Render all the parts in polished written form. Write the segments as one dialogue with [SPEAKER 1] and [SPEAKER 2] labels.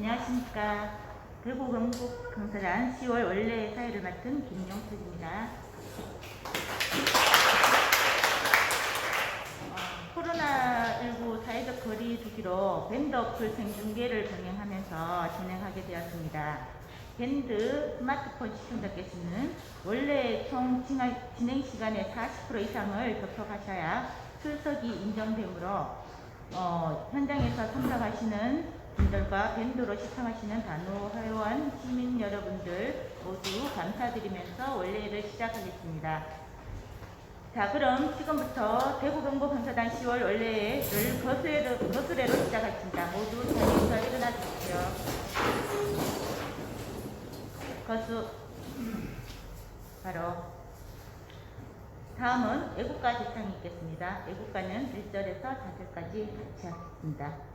[SPEAKER 1] 안녕하십니까. 대구 경북 강서단 10월 원래 사회를 맡은 김용석입니다. 코로나19 사회적 거리 두기로 밴드 어플 생중계를 병행하면서 진행하게 되었습니다. 밴드 스마트폰 시청자께서는 원래 총 진행 시간의 40% 이상을 접속하셔야 출석이 인정되므로 현장에서 참석하시는 분들과 밴드로 시청하시는 단호 회원 시민 여러분들 모두 감사드리면서 원래를 시작하겠습니다. 자, 그럼 지금부터 대구 경북 강서단 10월 원래를 거수레로 시작하겠습니다. 모두 자리에서 일어나 주십시오. 거수. 바로 다음은 애국가 대창이 있겠습니다. 애국가는 1절에서 4절까지 같이 하겠습니다.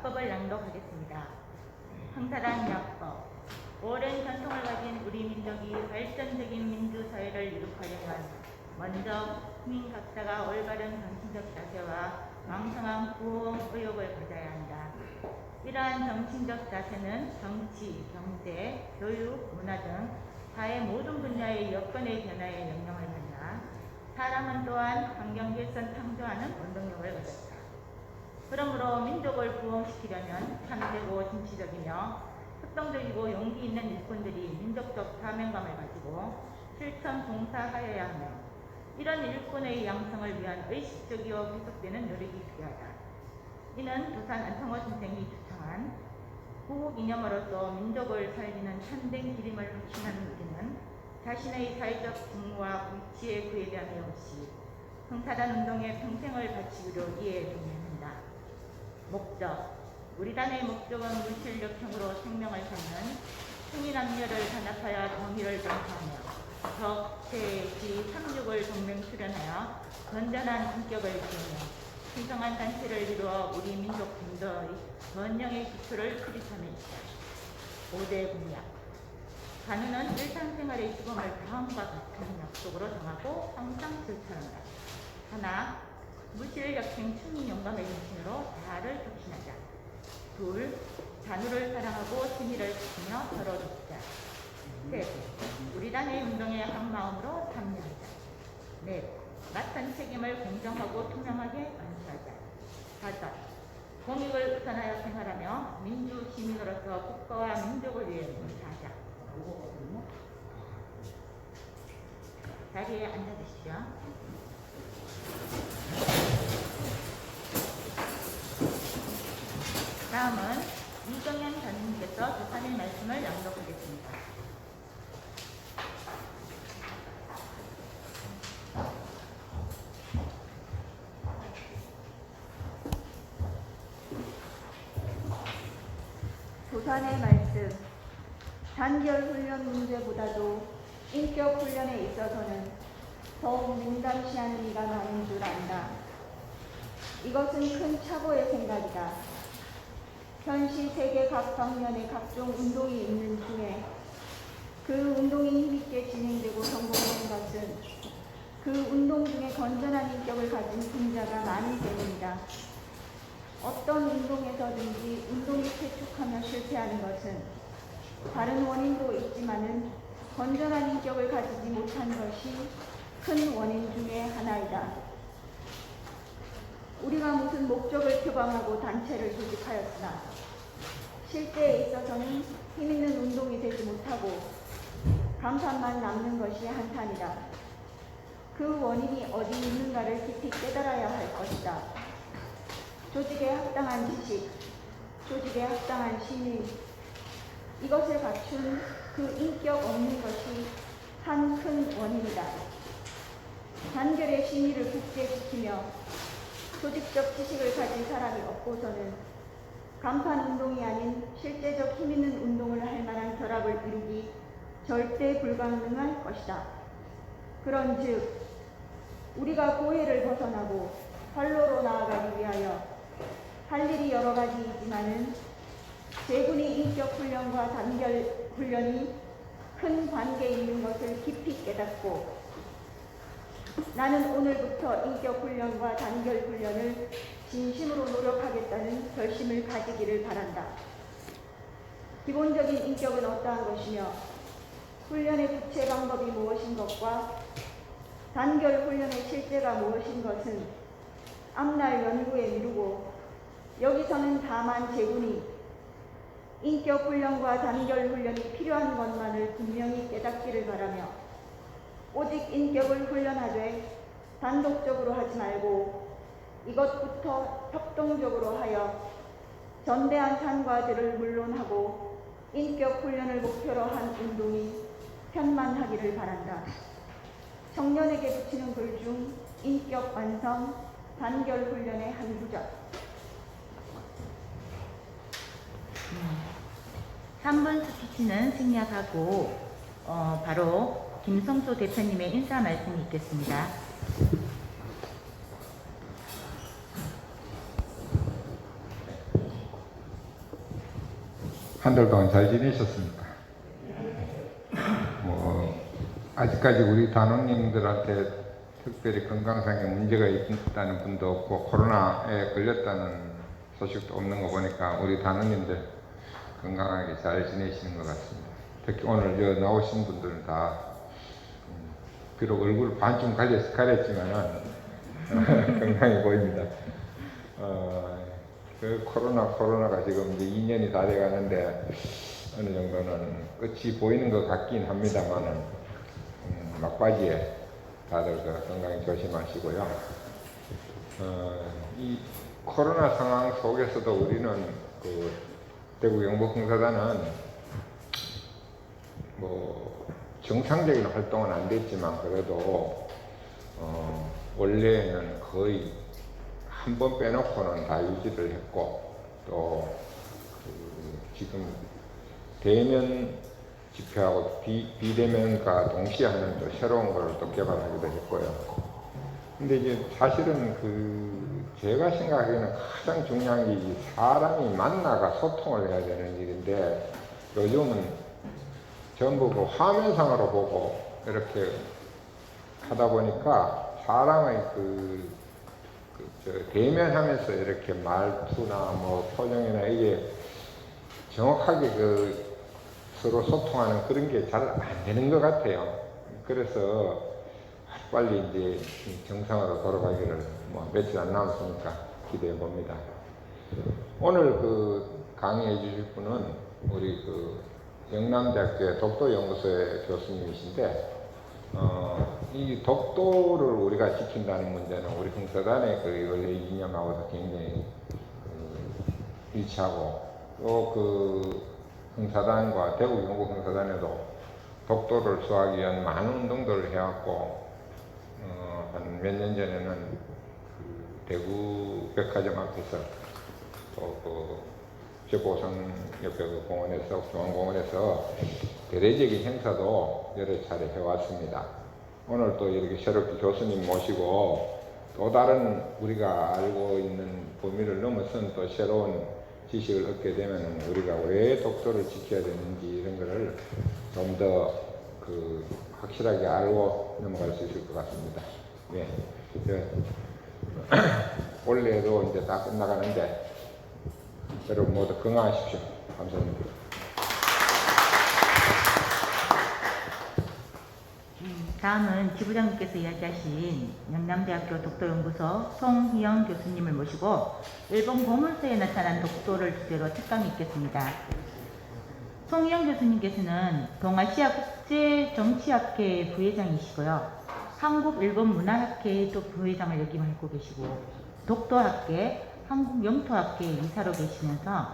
[SPEAKER 1] 약법을 낭독하겠습니다. 황사란 약법. 오랜 전통을 가진 우리 민족이 발전적인 민주사회를 이룩하려면 먼저 국민 각자가 올바른 정신적 자세와 왕성한 구호 의욕을 가져야 한다. 이러한 정신적 자세는 정치, 경제, 교육, 문화 등 사회 모든 분야의 여건의 변화에 영향을 받나 사람은 또한 환경 개선 창조하는 원동력을 가졌다. 그러므로 민족을 부흥시키려면 참되고 진취적이며 합동적이고 용기 있는 일꾼들이 민족적 사명감을 가지고 실천 봉사하여야 하며 이런 일꾼의 양성을 위한 의식적이고 계속되는 노력이 필요하다. 이는 부산 안성호 선생이 주창한 구국 이념으로서 민족을 살리는 참된 기림을 확신하는 우리는 자신의 사회적 직무와 위치에 구애되함이 없이 흥사단 운동에 평생을 바치기로 이해해주면 한다. 목적: 우리 단의 목적은 물질력형으로 생명을 살면 생이남녀를 단합하여 정의를 전파하며 적, 세, 지, 삼육을 동맹 수련하여 건전한 인격을 지으며 신성한 단체를 이루어 우리 민족 분도의 번영의 기초를 수립하는 것이다. 5대 공약. 간우는 일상생활의 시범을 다음과 같은 약속으로 정하고 항상 실천한다. 하나, 무실력행 충인 영감의 정신으로 다를 격신하자. 둘, 잔우를 사랑하고 진의를 지키며 서로 돕자. 셋, 우리 단의 운동에 한 마음으로 참여하자. 넷, 맡은 책임을 공정하고 투명하게 완수하자. 다섯, 공익을 우선하여 생활하며 민주 시민으로서 국가와 민족을 위해 봉사하자. 자리에 앉아주시죠. 다음은 이정현 전님께서 조사의 말씀을 낭독하겠습니다.
[SPEAKER 2] 조산의 말씀. 단결 훈련 문제보다도 인격 훈련에 있어서는 더욱 민감시하는 이가 많은 줄 안다. 이것은 큰 착오의 생각이다. 현시 세계 각 방면에 각종 운동이 있는 중에 그 운동이 힘있게 진행되고 성공된 것은 그 운동 중에 건전한 인격을 가진 분자가 많이 때문이다. 어떤 운동에서든지 운동이 퇴축하며 실패하는 것은 다른 원인도 있지만은 건전한 인격을 가지지 못한 것이 큰 원인 중에 하나이다. 우리가 무슨 목적을 표방하고 단체를 조직하였으나 실제에 있어서는 힘있는 운동이 되지 못하고 간판만 남는 것이 한탄이다. 그 원인이 어디 있는가를 깊이 깨달아야 할 것이다. 조직에 합당한 지식, 조직에 합당한 시민, 이것을 갖춘 그 인격 없는 것이 한 큰 원인이다. 단결의 심의를 국제시키며 조직적 지식을 가진 사람이 없고서는 간판 운동이 아닌 실제적 힘있는 운동을 할 만한 결합을 이루기 절대 불가능할 것이다. 그런즉 우리가 고해를 벗어나고 활로로 나아가기 위하여 할 일이 여러 가지이지만은 제군이 인격 훈련과 단결 훈련이 큰 관계 있는 것을 깊이 깨닫고 나는 오늘부터 인격 훈련과 단결 훈련을 진심으로 노력하겠다는 결심을 가지기를 바란다. 기본적인 인격은 어떠한 것이며 훈련의 구체 방법이 무엇인 것과 단결 훈련의 실제가 무엇인 것은 앞날 연구에 미루고 여기서는 다만 제군이 인격 훈련과 단결 훈련이 필요한 것만을 분명히 깨닫기를 바라며 오직 인격을 훈련하되 단독적으로 하지 말고 이것부터 협동적으로 하여 전대한 산과들을 물론하고 인격 훈련을 목표로 한 운동이 편만하기를 바란다. 청년에게 붙이는 글 중 인격 완성, 단결 훈련의 한 구절.
[SPEAKER 1] 3분 스피치는 생략하고 바로 김성수 대표님의 인사 말씀이 있겠습니다.
[SPEAKER 3] 한 달 동안 잘 지내셨습니까? 아직까지 우리 단원님들한테 특별히 건강상의 문제가 있다는 분도 없고 코로나에 걸렸다는 소식도 없는 거 보니까 우리 단원님들 건강하게 잘 지내시는 것 같습니다. 특히 오늘 나오신 분들은 다 비록 얼굴 반쯤 가렸지만은 건강해 보입니다. 그 코로나가 지금 이제 2년이 다 돼가는데 어느 정도는 끝이 보이는 것 같긴 합니다만은 막바지에 다들 그 건강 조심하시고요. 이 코로나 상황 속에서도 우리는 그 대구 영북흥사단은 뭐 정상적인 활동은 안 됐지만 그래도 원래는 거의 한 번 빼놓고는 다 유지를 했고 또 지금 대면 집회하고 비대면과 동시에 하는 또 새로운 걸 또 개발하기도 했고요. 근데 이제 사실은 제가 생각하기에는 가장 중요한 게 이 사람이 만나가 소통을 해야 되는 일인데 요즘은 전부 그 화면상으로 보고 이렇게 하다 보니까 사람의 대면하면서 이렇게 말투나 뭐 표정이나 이게 정확하게 서로 소통하는 그런 게 잘 안 되는 것 같아요. 그래서 빨리 이제 정상으로 돌아가기를 뭐 며칠 안 남았으니까 기대해 봅니다. 오늘 강의해 주실 분은 우리 영남대학교의 독도연구소의 교수님이신데 이 독도를 우리가 지킨다는 문제는 우리 흥사단의 원래 이념하고도 굉장히 일치하고 또 흥사단과 대구 영국 흥사단에도 독도를 수호하기 위한 많은 운동들을 해왔고 한 몇 년 전에는 대구 백화점 앞에서 또 제보성 옆에 공원에서 중앙공원에서 대대적인 행사도 여러 차례 해왔습니다. 오늘 또 이렇게 새롭게 교수님 모시고 또 다른 우리가 알고 있는 범위를 넘어선 또 새로운 지식을 얻게 되면 우리가 왜 독도를 지켜야 되는지 이런 거를 좀 더 확실하게 알고 넘어갈 수 있을 것 같습니다. 예. 올해도 이제 다 끝나가는데 여러분 모두 건강하십시오. 감사합니다.
[SPEAKER 1] 다음은 지부장님께서 이야기하신 영남대학교 독도연구소 송희영 교수님을 모시고 일본 고문서에 나타난 독도를 주제로 특강이 있겠습니다. 송희영 교수님께서는 동아시아 국제정치학회 부회장이시고요. 한국-일본-문화학회의 또 부회장을 역임하고 계시고 독도학회, 한국영토학회 이사로 계시면서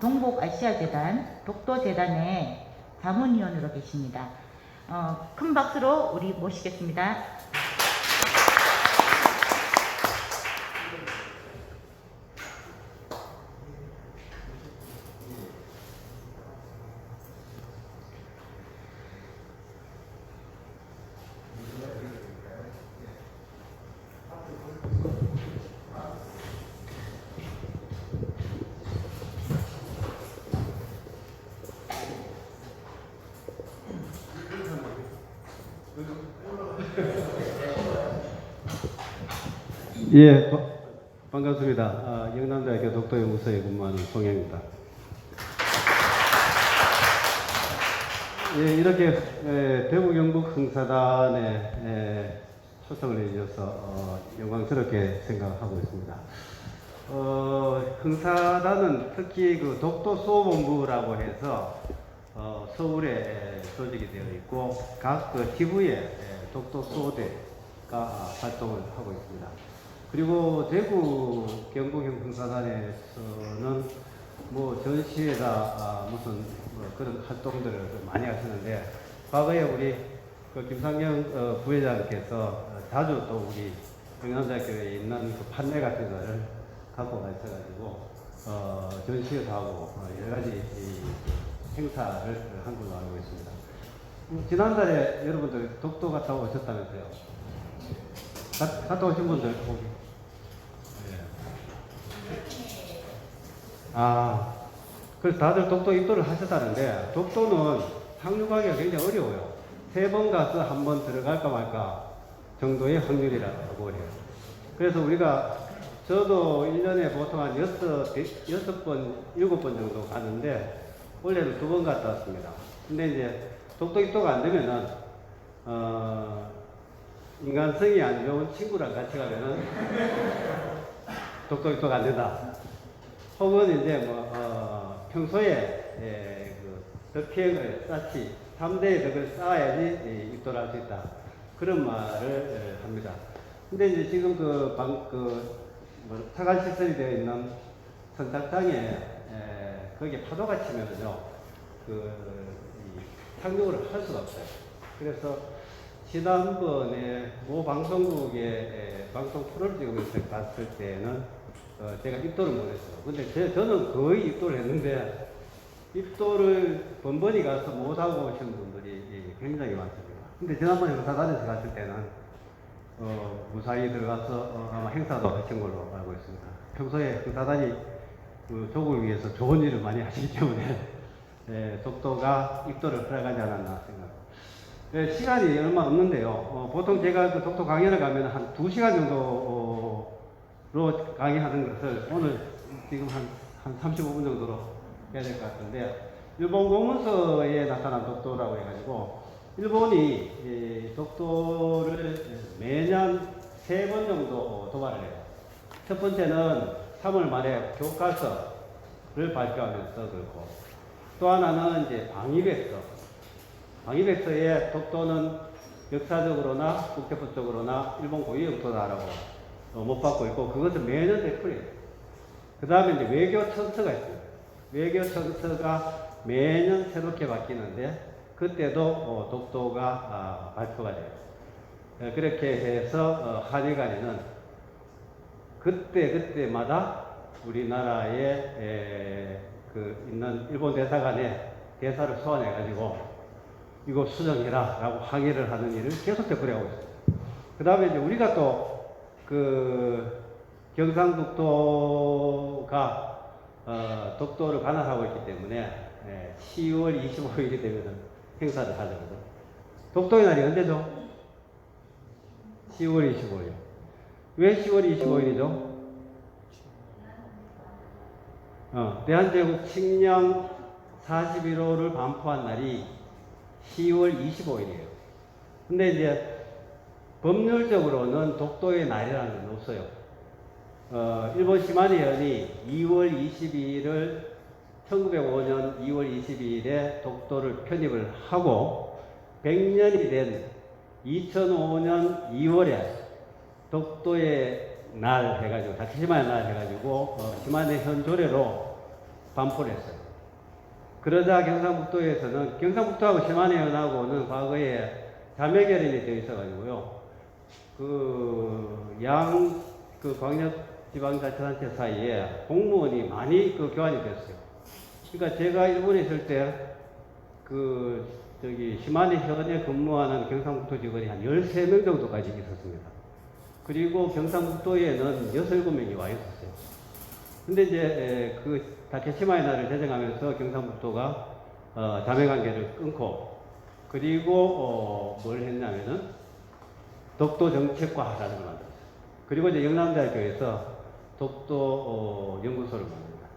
[SPEAKER 1] 동북아시아재단, 독도재단의 자문위원으로 계십니다. 큰 박수로 우리 모시겠습니다.
[SPEAKER 4] 예, 반갑습니다. 영남대학교 독도연구소에 근무하는 송영입니다. 예, 이렇게 대구 영북 흥사단에 초청을 해주셔서 영광스럽게 생각하고 있습니다. 흥사단은 특히 독도 수호본부라고 해서 서울에 조직이 되어 있고 각 지부에 독도 수호대가 활동을 하고 있습니다. 그리고 대구 경북형 흥사단에서는 뭐 전시회다 무슨 그런 활동들을 많이 하시는데 과거에 우리 김상경 부회장께서 자주 또 우리 영남대학교에 있는 판넬 같은 거를 갖고 가셔가지고 전시회도 하고 여러 가지 행사를 한 걸로 알고 있습니다. 지난달에 여러분들 독도 갔다 오셨다면서요? 갔다 오신 분들 거기. 그래서 다들 독도 입도를 하셨다는데 독도는 상륙하기가 굉장히 어려워요. 3번 가서 1번 들어갈까 말까 정도의 확률이라고 해요. 그래서 저도 1년에 보통 한 6번, 7번 정도 가는데 원래는 2번 갔다 왔습니다. 근데 이제 독도 입도가 안 되면은 인간성이 안 좋은 친구랑 같이 가면은 독도 입도가 안 된다. 혹은 이제 평소에 덕행을 쌓지 3대의 덕을 쌓아야지 입도를 할 수 있다. 그런 말을 합니다. 근데 이제 지금 차관 시설이 되어 있는 선착장에 거기에 파도가 치면은요, 착륙을 할 수가 없어요. 그래서 지난번에 모 방송국의 방송 프로를 찍으면서 봤을 때는 제가 입도를 못했어요. 근데 저는 거의 입도를 했는데 입도를 번번이 가서 못하고 오시는 분들이 굉장히 많습니다. 근데 지난번에 행사단에서 갔을 때는 무사히 들어가서 아마 행사도 하신 걸로 알고 있습니다. 평소에 행사단이 조국을 위해서 좋은 일을 많이 하시기 때문에 독도가 입도를 허락하지 않았나 생각합니다. 시간이 얼마 없는데요. 보통 제가 독도 강연을 가면 한 2시간 정도로 강의하는 것을 오늘 지금 한 35분 정도로 해야 될 것 같은데, 일본 공문서에 나타난 독도라고 해가지고 일본이 독도를 매년 3번 정도 도발을 해요. 첫 번째는 3월 말에 교과서를 발표하면서 그렇고, 또 하나는 이제 방위백서. 방위백서에 독도는 역사적으로나 국제법적으로나 일본 고유 영토다라고 못 받고 있고, 그것은 매년 되풀이해요. 그 다음에 이제 외교청서가 있습니다. 외교청서가 매년 새롭게 바뀌는데, 그때도 독도가 발표가 돼요. 그렇게 해서 한일 간에는 그때마다 우리나라에 있는 일본 대사관에 대사를 소환해가지고 이거 수정해라 라고 항의를 하는 일을 계속 되풀이하고 있습니다. 그 다음에 이제 우리가 또 경상북도가 독도를 관할하고 있기 때문에 10월 25일이 되면은 행사를 하거든요. 독도의 날이 언제죠? 10월 25일. 왜 10월 25일이죠? 대한제국 칙령 41호를 반포한 날이 10월 25일이에요. 근데 이제 법률적으로는 독도의 날이라는 건 없어요. 일본 시마네현이 2월 22일을 1905년 2월 22일에 독도를 편입을 하고 100년이 된 2005년 2월에 독도의 날 해가지고, 다케시마의 날 해가지고 시마네현 조례로 반포를 했어요. 그러자 경상북도에서는 경상북도하고 시마네현하고는 과거에 자매결연이 되어 있어가지고요, 광역지방자치단체 사이에 공무원이 많이 교환이 됐어요. 그러니까 제가 일본에 있을 때 시마네현에 근무하는 경상북도 직원이 한 13명 정도까지 있었습니다. 그리고 경상북도에는 6, 7명이 와 있었어요. 근데 이제 다케시마의 날을 제정하면서 경상북도가 자매관계를 끊고, 그리고 뭘 했냐면은 독도 정책과라는 걸 만들었어요. 그리고 이제 영남대학교에서 독도 연구소를 만듭니다.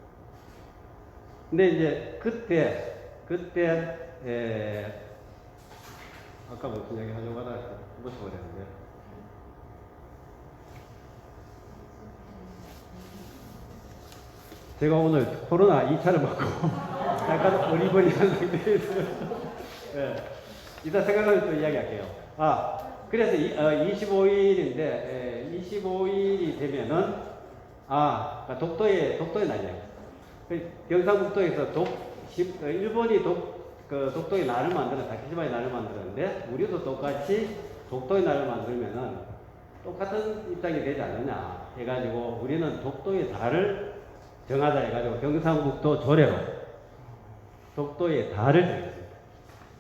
[SPEAKER 4] 근데 이제 그때 아까 무슨 얘기 하려고 하다 묻어버렸는데, 제가 오늘 코로나 2차를 맞고 약간 어리버리한 상태에 있어요. 네. 이따 생각하면 또 이야기할게요. 그래서 25일인데 25일이 되면은 그러니까 독도의 날이에요. 경상북도에서 일본이 독도의 날을 다케시마의 날을 만들었는데, 우리도 똑같이 독도의 날을 만들면은 똑같은 입장이 되지 않느냐 해가지고 우리는 독도의 달을 정하자 해가지고 경상북도 조례로 독도의 달을 정했습니다.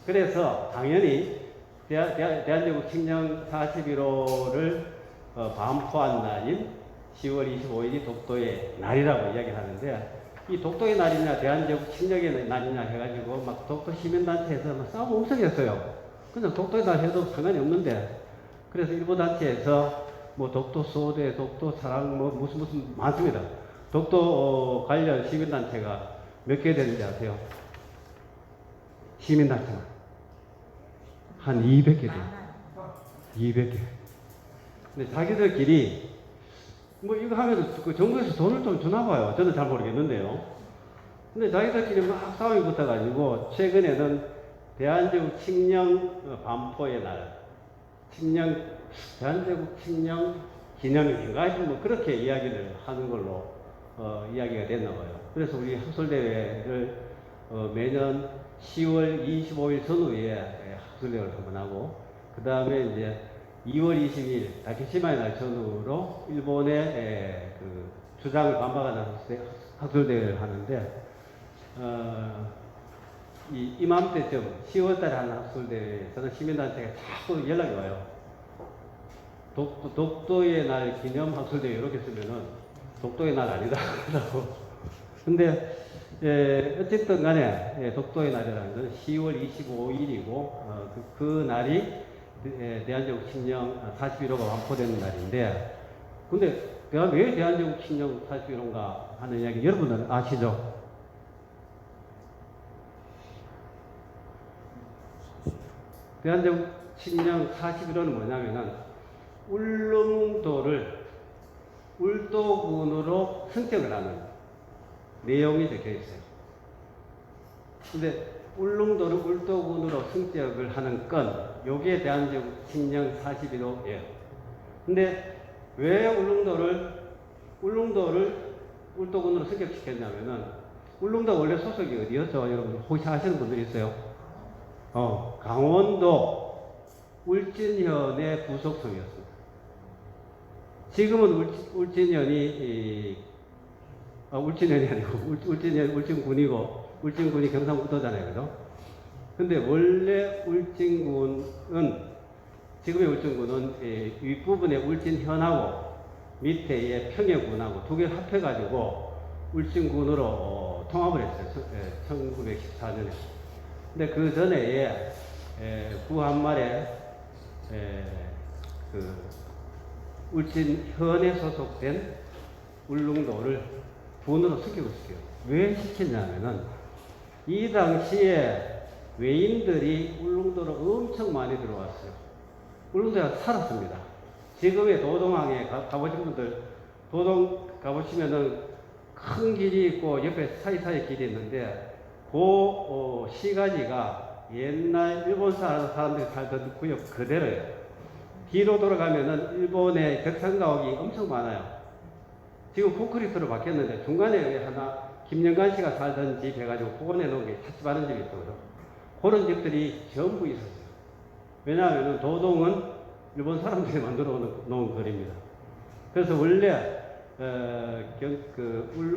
[SPEAKER 4] 그래서 당연히 대한제국 칙령 41호를 반포한 날인 10월 25일이 독도의 날이라고 이야기하는데, 이 독도의 날이냐 대한제국 칙령의 날이냐 해가지고 막 독도 시민단체에서 막 싸우고 엄청 했어요. 그냥 독도의 날 해도 상관이 없는데, 그래서 일부 단체에서 뭐 독도 수호대, 독도 사랑 무슨 많습니다. 독도 관련 시민단체가 몇 개 되는지 아세요? 시민단체가 한 200개 돼요. 200개. 근데 자기들끼리 뭐 이거 하면 정부에서 돈을 좀 주나 봐요. 저는 잘 모르겠는데요. 근데 자기들끼리 막 싸움이 붙어가지고 최근에는 대한제국 칙령 반포의 날, 대한제국 칙령 기념일인가 하여튼 뭐 그렇게 이야기를 하는 걸로 이야기가 됐나 봐요. 그래서 우리 학술대회를 매년 10월 25일 전후에 학술대회를 한번 하고, 그 다음에 이제 2월 20일 다케시마의 날 전후로 일본의 그 주장을 반박하는 학술대회를 하는데, 이맘때쯤 10월달에 하는 학술대회에서는 시민단체가 자꾸 연락이 와요. 독도의 날 기념 학술대회 이렇게 쓰면은 독도의 날 아니다 그러고. 근데 어쨌든 간에 독도의 날이라는 것은 10월 25일이고 그 날이 대한제국 칙령 41호가 완포되는 날인데, 근데 내가 왜 대한제국 칙령 41호인가 하는 이야기 여러분들 아시죠? 대한제국 칙령 41호는 뭐냐면은 울릉도를 울도군으로 선택을 하는 내용이 적혀 있어요. 근데 울릉도를 울도군으로 승격을 하는 건 요게 대한제국 칙령 41호예요. 근데 왜 울릉도를 울도군으로 승격시켰냐면은, 울릉도 원래 소속이 어디였죠? 여러분 혹시 아시는 분들 있어요? 강원도 울진현의 부속성이었습니다. 지금은 울진현이 아니고 울진군이고, 울진군이 경상북도잖아요, 그죠? 근데 원래 지금의 울진군은 윗부분에 울진현하고 밑에 평해군하고 두 개를 합해가지고 울진군으로 통합을 했어요. 1914년에. 근데 그 전에 구한말에 그 울진현에 소속된 울릉도를 군으로 승격을 시켜요. 왜 시켰냐면은 이 당시에 외인들이 울릉도로 엄청 많이 들어왔어요. 울릉도에 살았습니다. 지금의 도동항에 가보신 분들, 도동 가보시면은 큰 길이 있고 옆에 사이사이 길이 있는데, 그 시가지가 옛날 일본 사람들이 살던 구역 그대로예요. 뒤로 돌아가면은 일본의 벽산가옥이 엄청 많아요. 지금 콘크리트로 바뀌었는데 중간에 하나 김영관 씨가 살던 집 해가지고 복원해 놓은 게 찻집하는 집이 있거든요. 그런 집들이 전부 있었어요. 왜냐하면 도동은 일본 사람들이 만들어 놓은 거리입니다. 그래서 원래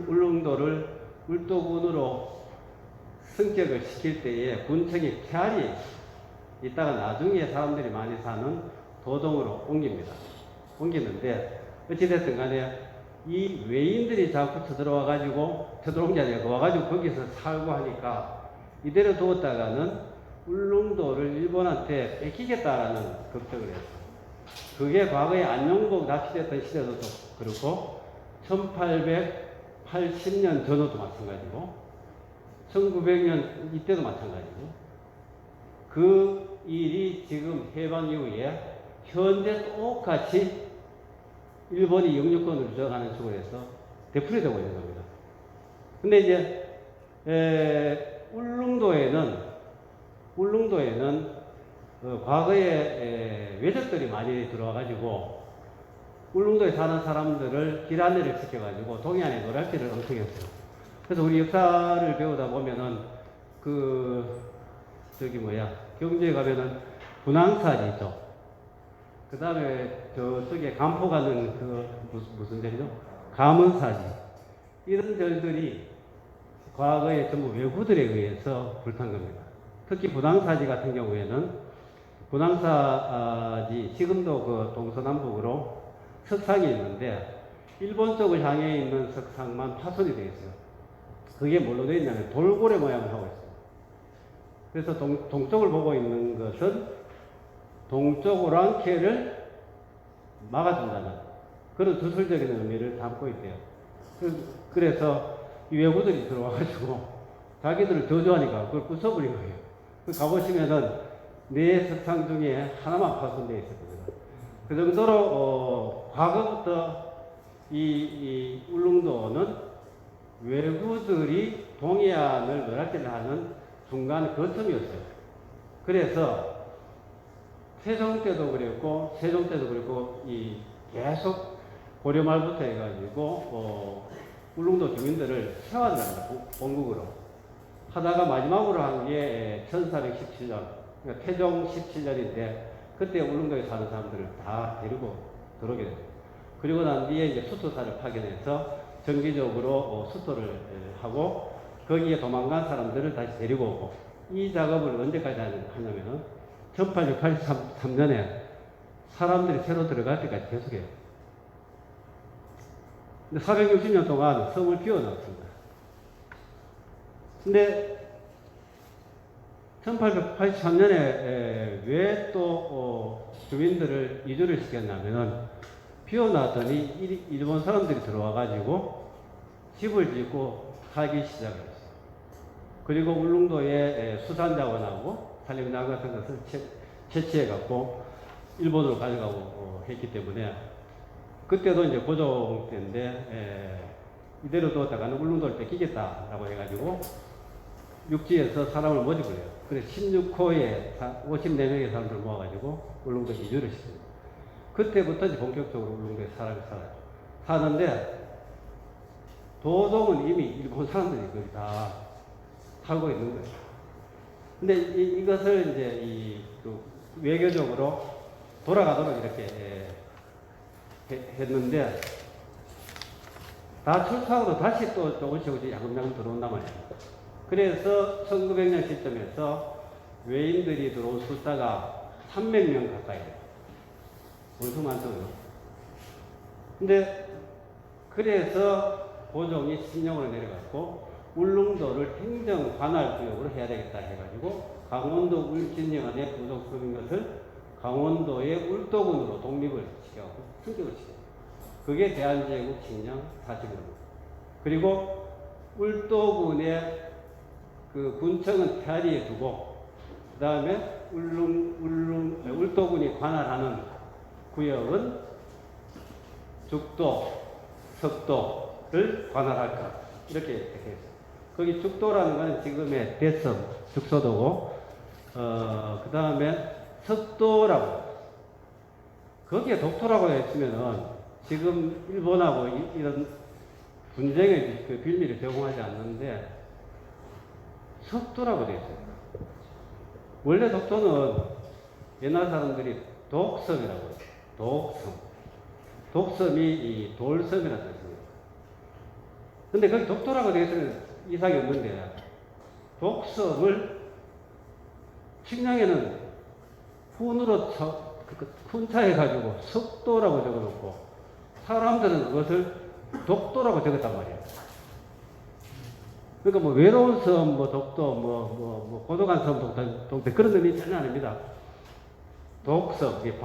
[SPEAKER 4] 울릉도를 울도군으로 승격을 시킬 때에 군청이 폐하리 있다가 나중에 사람들이 많이 사는 도동으로 옮기는데, 어찌됐든 간에 이 외인들이 자꾸 쳐들어온 게 아니라 와가지고 거기서 살고 하니까 이대로 두었다가는 울릉도를 일본한테 뺏기겠다라는 걱정을 했어요. 그게 과거에 안녕복 납치됐던 시대도 그렇고 1880년 전후도 마찬가지고 1900년 이때도 마찬가지고, 그 일이 지금 해방 이후에 현재 똑같이 일본이 영유권을 주장하는 식으로 해서 되풀이되고 있는 겁니다. 근데 이제 울릉도에는 과거에 외적들이 많이 들어와가지고 울릉도에 사는 사람들을 길 안내를 시켜가지고 동해안에 노랄길을 엄청 했어요. 그래서 우리 역사를 배우다 보면은 경주에 가면은 분황사지 있죠. 그 다음에 저쪽에 간포 가는 무슨 절이죠? 가문사지. 이런 절들이 과거에 전부 외구들에 의해서 불탄 겁니다. 특히 분황사지 같은 경우에는 분황사지 지금도 그 동서남북으로 석상이 있는데 일본 쪽을 향해 있는 석상만 파손이 되어 있어요. 그게 뭘로 되어 있냐면 돌고래 모양을 하고 있어요. 그래서 동쪽을 보고 있는 것은 동쪽 오랑캐를 막아준다는 그런 주술적인 의미를 담고 있대요. 그래서 이 외구들이 들어와가지고 자기들을 저주하니까 그걸 부숴버린 거예요. 가보시면은 네 석상 중에 하나만 파손되어 있었거든요. 그 정도로 과거부터 이 울릉도는 외구들이 동해안을 노랗게를 하는 중간 거점이었어요. 그래서 세종 때도 그랬고 세종 때도 그랬고 이 계속 고려 말부터 해가지고 울릉도 주민들을 세워납니다. 본국으로 하다가 마지막으로 한 게 1417년 그러니까 태종 17년인데 그때 울릉도에 사는 사람들을 다 데리고 들어오게 됩니다. 그리고 난 뒤에 이제 수도사를 파견해서 정기적으로 수도를 하고 거기에 도망간 사람들을 다시 데리고 오고 이 작업을 언제까지 하냐면은 1883년에 사람들이 새로 들어갈 때까지 계속해요. 근데 460년 동안 성을 비워놨습니다. 근데 1883년에 왜 또 주민들을 이주를 시켰냐면은 비워놨더니 일본 사람들이 들어와가지고 집을 짓고 살기 시작을 했어요. 그리고 울릉도에 수산자원하고 산림장 같은 것을 채취해갖고 일본으로 가져가고 했기 때문에 그때도 이제 고종 때인데 이대로 뒀다가는 울릉도를 뺏기겠다라고 해가지고 육지에서 사람을 모집을 해요. 그래서 16호에 54명의 사람들을 모아가지고 울릉도 이주를 시킵니다. 그때부터 이제 본격적으로 울릉도에 사람이 살아요. 사는데 도종은 이미 일본 사람들이 거기 다 살고 있는 거예요. 근데 이것을 이제 외교적으로 돌아가도록 이렇게 했는데 다 철수하고도 다시 또 조금씩 야금야금 들어온단 말이에요. 그래서 1900년 시점에서 외인들이 들어온 숫자가 300명 가까이 돼요. 벌써 많죠. 근데 그래서 고종이 신령으로 내려갔고 울릉도를 행정 관할 구역으로 해야 되겠다 해가지고 강원도 울진영안에 부속품인 것을 강원도의 울도군으로 독립을 시켜갖고 승격을 시켜요. 그게 대한제국 칙령 40입니다. 그리고 울도군의 그 군청은 태아리에 두고 그 다음에 울도군이 관할하는 구역은 죽도, 석도를 관할할까 이렇게 했어요. 거기 죽도라는 것은 지금의 대섬, 죽소도고 그 다음에 석도라고 거기에 독도라고 했으면은 지금 일본하고 이런 분쟁의 그 빌미를 제공하지 않는데 석도라고 되어 있어요. 원래 독도는 옛날 사람들이 독섬이라고 해요. 독섬. 독섬이 이 돌섬이라는 뜻입니다. 근데 거기 독도라고 되어 있으면 이상이 없는데 독섬을 식량에는 훈으로 훈차해가지고 석도라고 적어놓고 사람들은 그것을 독도라고 적었단 말이에요. 그러니까 뭐 외로운 섬, 뭐 독도, 뭐 고독한 섬, 독도 그런 의미 전혀 아닙니다. 독섬, 이게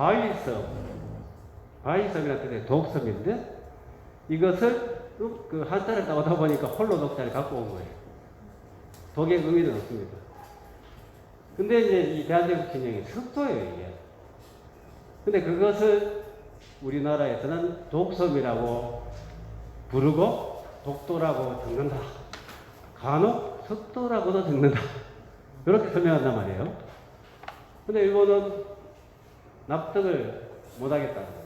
[SPEAKER 4] 바위섬이라는 뜻의 독섬인데 이것을 그 한자를 따오다 보니까 홀로 독자를 갖고 온 거예요. 독의 의미는 없습니다. 근데 이제 이 대한제국 칙령이 석도예요, 이게. 근데 그것을 우리나라에서는 독섬이라고 부르고 독도라고 적는다. 간혹 석도라고도 적는다. 이렇게 설명한단 말이에요. 근데 일본은 납득을 못하겠다는 거예요.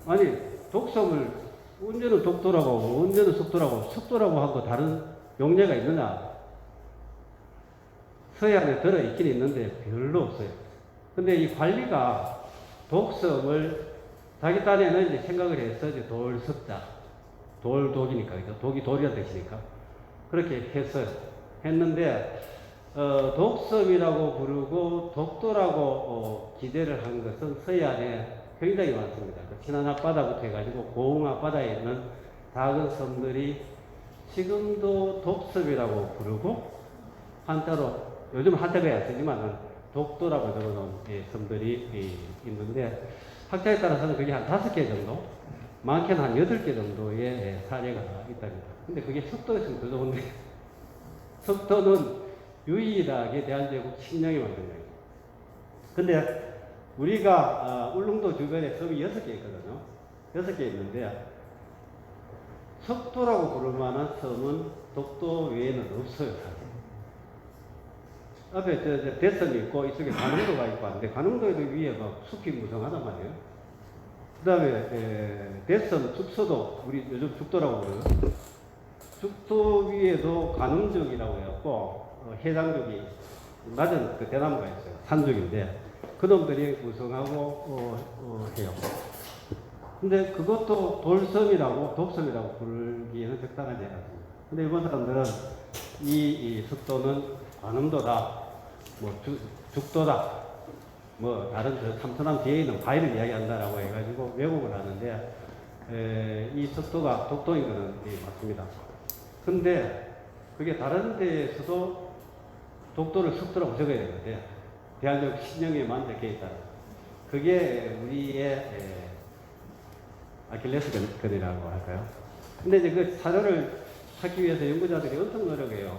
[SPEAKER 4] 아니, 독섬을 언제는 독도라고 하고 언제는 석도라고 하고 다른 용례가 있느냐? 서해안에 들어있긴 있는데 별로 없어요. 근데 이 관리가 독섬을 자기 딴에는 이제 생각을 해서 이제 돌석자, 독이니까, 독이 돌이란 뜻이니까 그렇게 했는데 독섬이라고 부르고 독도라고 기대를 한 것은 서해안에 굉장히 많습니다. 친한 앞바다부터 해가지고 고흥 앞바다에 있는 작은 섬들이 지금도 독섬이라고 부르고 한자로 요즘 한자가 안 쓰지만 독도라고 적어놓은 섬들이 있는데 학자에 따라서는 그게 한 5개 정도, 많게는 한 8개 정도의 사례가 있답니다. 근데 그게 석도였으면 더 좋은데 석도는 유일하게 대한제국 칙령이 만든 거예요. 근데 우리가 울릉도 주변에 섬이 6개 있거든요. 6개 있는데 석도라고 부를 만한 섬은 독도 외에는 없어요, 사실. 앞에 저 대섬이 있고 이쪽에 관음도가 있고 한데 관음도에도 위에 막 숲이 무성하단 말이에요. 그 다음에 대섬 죽소도 우리 요즘 죽도라고 부르요. 죽도 위에도 관음죽이라고 해갖고 해당죽이 낮은 그 대나무가 있어요. 산죽인데 그놈들이 무성하고 해요. 근데 그것도 돌섬이라고 독섬이라고 부르기에는 적당하지 않습니다. 근데 일본 사람들은 이 석도는 관음도다, 뭐 죽도다, 뭐 다른 저 삼천함 뒤에 있는 바위를 이야기한다라고 해가지고 왜곡을 하는데 이 석도가 독도인 것은 맞습니다. 근데 그게 다른 데에서도 독도를 석도라고 적어야 되는데 대한민국 신령에만 적혀 있다. 그게 우리의 아킬레스건이라고 할까요? 근데 이제 그 사료를 찾기 위해서 연구자들이 엄청 노력해요.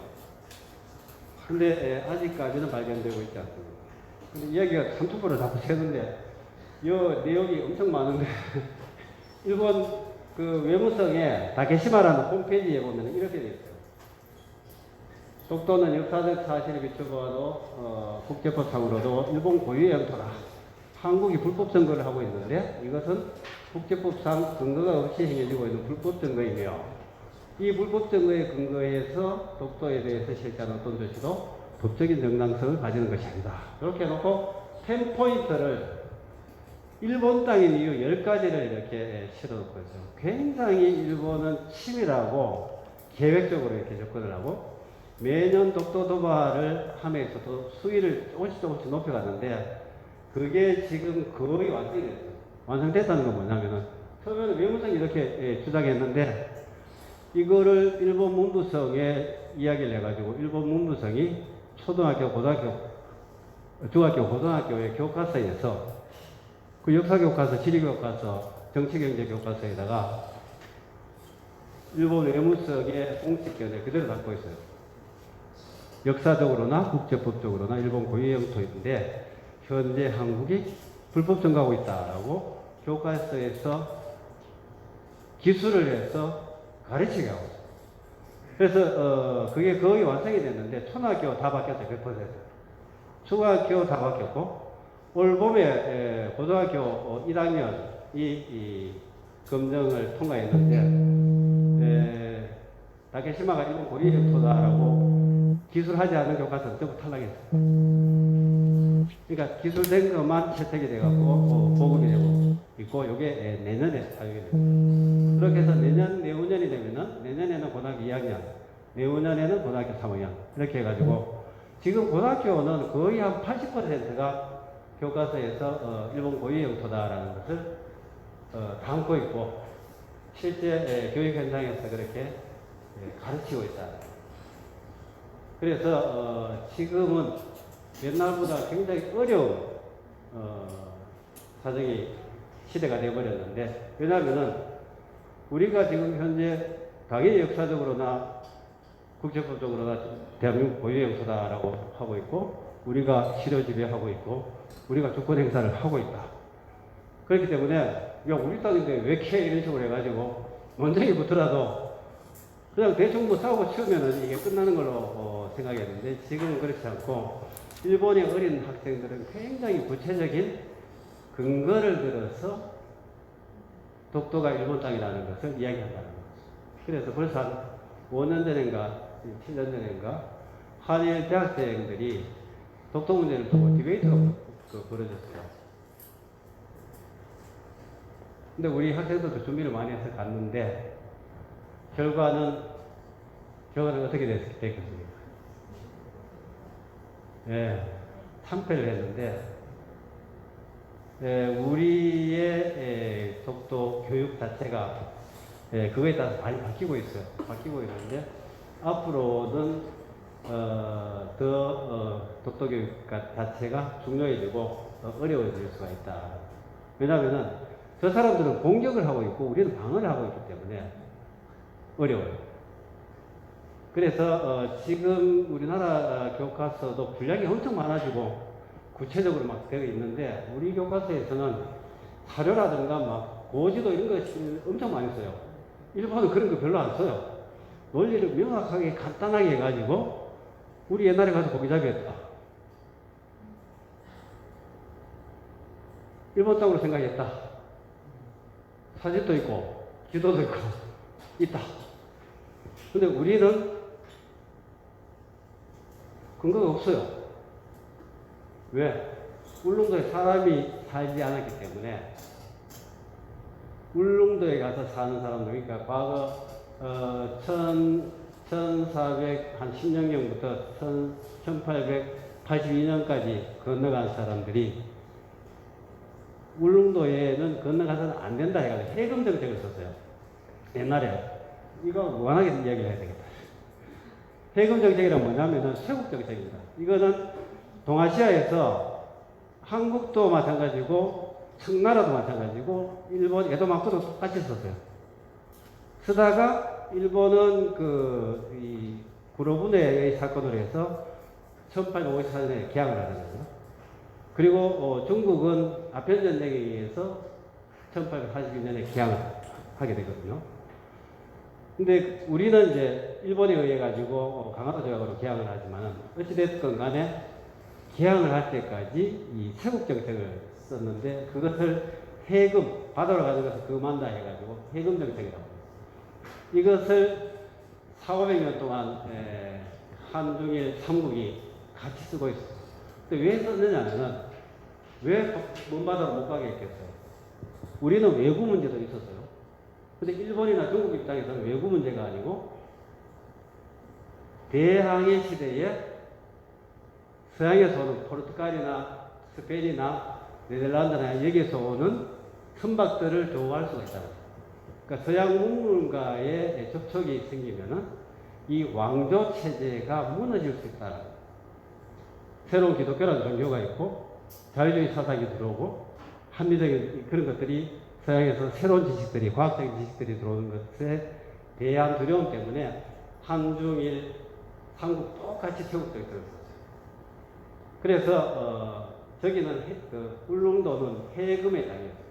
[SPEAKER 4] 근데 아직까지는 발견되고 있지 않습니다. 근데 이야기가 삼투부를 자꾸 새는데 이 내용이 엄청 많은데 일본 그 외무성의 다케시마라는 홈페이지에 보면 이렇게 되어 있어요. 독도는 역사적 사실에 비춰봐도 국제법상으로도 일본 고유의 영토다. 한국이 불법 증거를 하고 있는데 이것은 국제법상 근거가 없이 행해지고 있는 불법 증거이며 이 불법 증거에 근거해서 독도에 대해서 실시하는 어떤 조치도 법적인 정당성을 가지는 것이 아니다. 이렇게 해놓고 10포인트를 일본 땅인 이유 10가지를 이렇게 실어놓고 있어요. 굉장히 일본은 치밀하고 계획적으로 이렇게 접근을 하고 매년 독도 도발을 함에 있어도 수위를 조금씩 높여갔는데 그게 지금 거의 완성이 됐어요. 완성됐다는 건 뭐냐면은 처음에는 외무성이 이렇게 주장했는데 이거를 일본 문부성에 이야기를 해가지고 일본 문부성이 초등학교, 고등학교, 중학교, 고등학교의 교과서에서 그 역사교과서, 지리교과서, 정치경제교과서에다가 일본 외무성의 공식견을 그대로 담고 있어요. 역사적으로나 국제법적으로나 일본 고유의 영토인데 현재 한국이 불법 증거하고 있다라고 교과서에서 기술을 해서 가르치게 하고 있어요. 그래서 그게 거의 완성이 됐는데 초등학교 다 바뀌었어요. 100%. 중학교 다 바뀌었고 올 봄에 고등학교 1학년 이 검정을 통과했는데 다케시마가 일본 고유의 영토다라고 기술하지 않은 교과서는 전부 탈락했어요. 그러니까 기술된 것만 채택이 돼갖고 보급이 되고 있고 이게 내년에 사용이 됩니다. 그렇게 해서 내후년이 되면은 내년에는 고등학교 2학년, 내후년에는 고등학교 3학년 이렇게 해가지고 지금 고등학교는 거의 한 80%가 교과서에서 일본 고유의 영토다라는 것을 담고 있고 실제 교육 현장에서 그렇게 가르치고 있다. 그래서 지금은 옛날보다 굉장히 어려운 사정이 시대가 되어버렸는데 왜냐하면은 우리가 지금 현재 당연히 역사적으로나 국제법적으로나 대한민국 고유의 영토다라고 하고 있고 우리가 실효 지배하고 있고 우리가 주권 행사를 하고 있다. 그렇기 때문에 야 우리 땅인데 왜 이렇게 이런 식으로 해가지고 논쟁이 붙더라도 그냥 대충 뭐 싸우고 치우면은 이게 끝나는 걸로 생각했는데 지금은 그렇지 않고 일본의 어린 학생들은 굉장히 구체적인 근거를 들어서 독도가 일본 땅이라는 것을 이야기한다는 거죠. 그래서 벌써 한 5년 전인가 7년 전인가 한일 대학생들이 독도 문제를 두고 디베이트가 벌어졌어요. 근데 우리 학생들도 준비를 많이 해서 갔는데 결과는 어떻게 됐겠습니까? 예, 참패를 했는데 우리의 독도 교육 자체가 그거에 따라서 많이 바뀌고 있어요. 바뀌고 있는데 앞으로는 독도 교육 자체가 중요해지고 어려워질 수가 있다. 왜냐하면은 저 사람들은 공격을 하고 있고 우리는 방어를 하고 있기 때문에 어려워요. 그래서 지금 우리나라 교과서도 분량이 엄청 많아지고 구체적으로 막 되어 있는데 우리 교과서에서는 사료라든가 막 고지도 이런 거 엄청 많이 써요. 일본은 그런 거 별로 안 써요. 논리를 명확하게 간단하게 해가지고 우리 옛날에 가서 고기잡이 했다. 일본 땅으로 생각했다. 사진도 있고 지도도 있고 있다. 근데 우리는 근거가 없어요. 왜? 울릉도에 사람이 살지 않았기 때문에. 울릉도에 가서 사는 사람들, 그러니까 과거 1410년경부터 1882년까지 건너간 사람들이 울릉도에는 건너가서는 안 된다 해가지고 해금 정책을 썼어요. 옛날에. 이거 무관하게 이야기를 해야 되겠다. 해금 정책이란 뭐냐면은 세국 정책입니다. 이거는 동아시아에서 한국도 마찬가지고 청나라도 마찬가지고 일본 에도마코도 똑같이 썼어요. 쓰다가 일본은 이 구로분해의 사건으로 해서 1854년에 개항을 하잖아요. 그리고 중국은 아편전쟁에 의해서 1842년에 개항을 하게 되거든요. 근데 우리는 이제 일본에 의해 가지고 강화도 조약으로 개항을 하지만 어찌됐건 간에 개항을 할 때까지 이 세국 정책을 썼는데 그것을 해금, 바다로 가져가서 금한다 해가지고 해금 정책이라고 합니다. 이것을 400~500년 동안 한중일 삼국이 같이 쓰고 있었어요. 근데 왜 썼느냐면은 왜 먼 바다로 못 가게 했겠어요? 우리는 외구 문제도 있었어요. 근데 일본이나 중국 입장에서는 외구 문제가 아니고 대항해 시대에 서양에서 오는 포르투갈이나 스페인이나 네덜란드나 여기에서 오는 선박들을 보호할 수가 있다고. 그러니까 서양 문물과의 접촉이 생기면은 이 왕조 체제가 무너질 수 있다. 새로운 기독교라는 종교가 있고 자유주의 사상이 들어오고 합리적인 그런 것들이 서양에서 새로운 지식들이 과학적인 지식들이 들어오는 것에 대한 두려움 때문에 한중일 삼국 똑같이 태국적이 들었었어요. 그래서 저기는 울릉도는 해금의 땅이에요.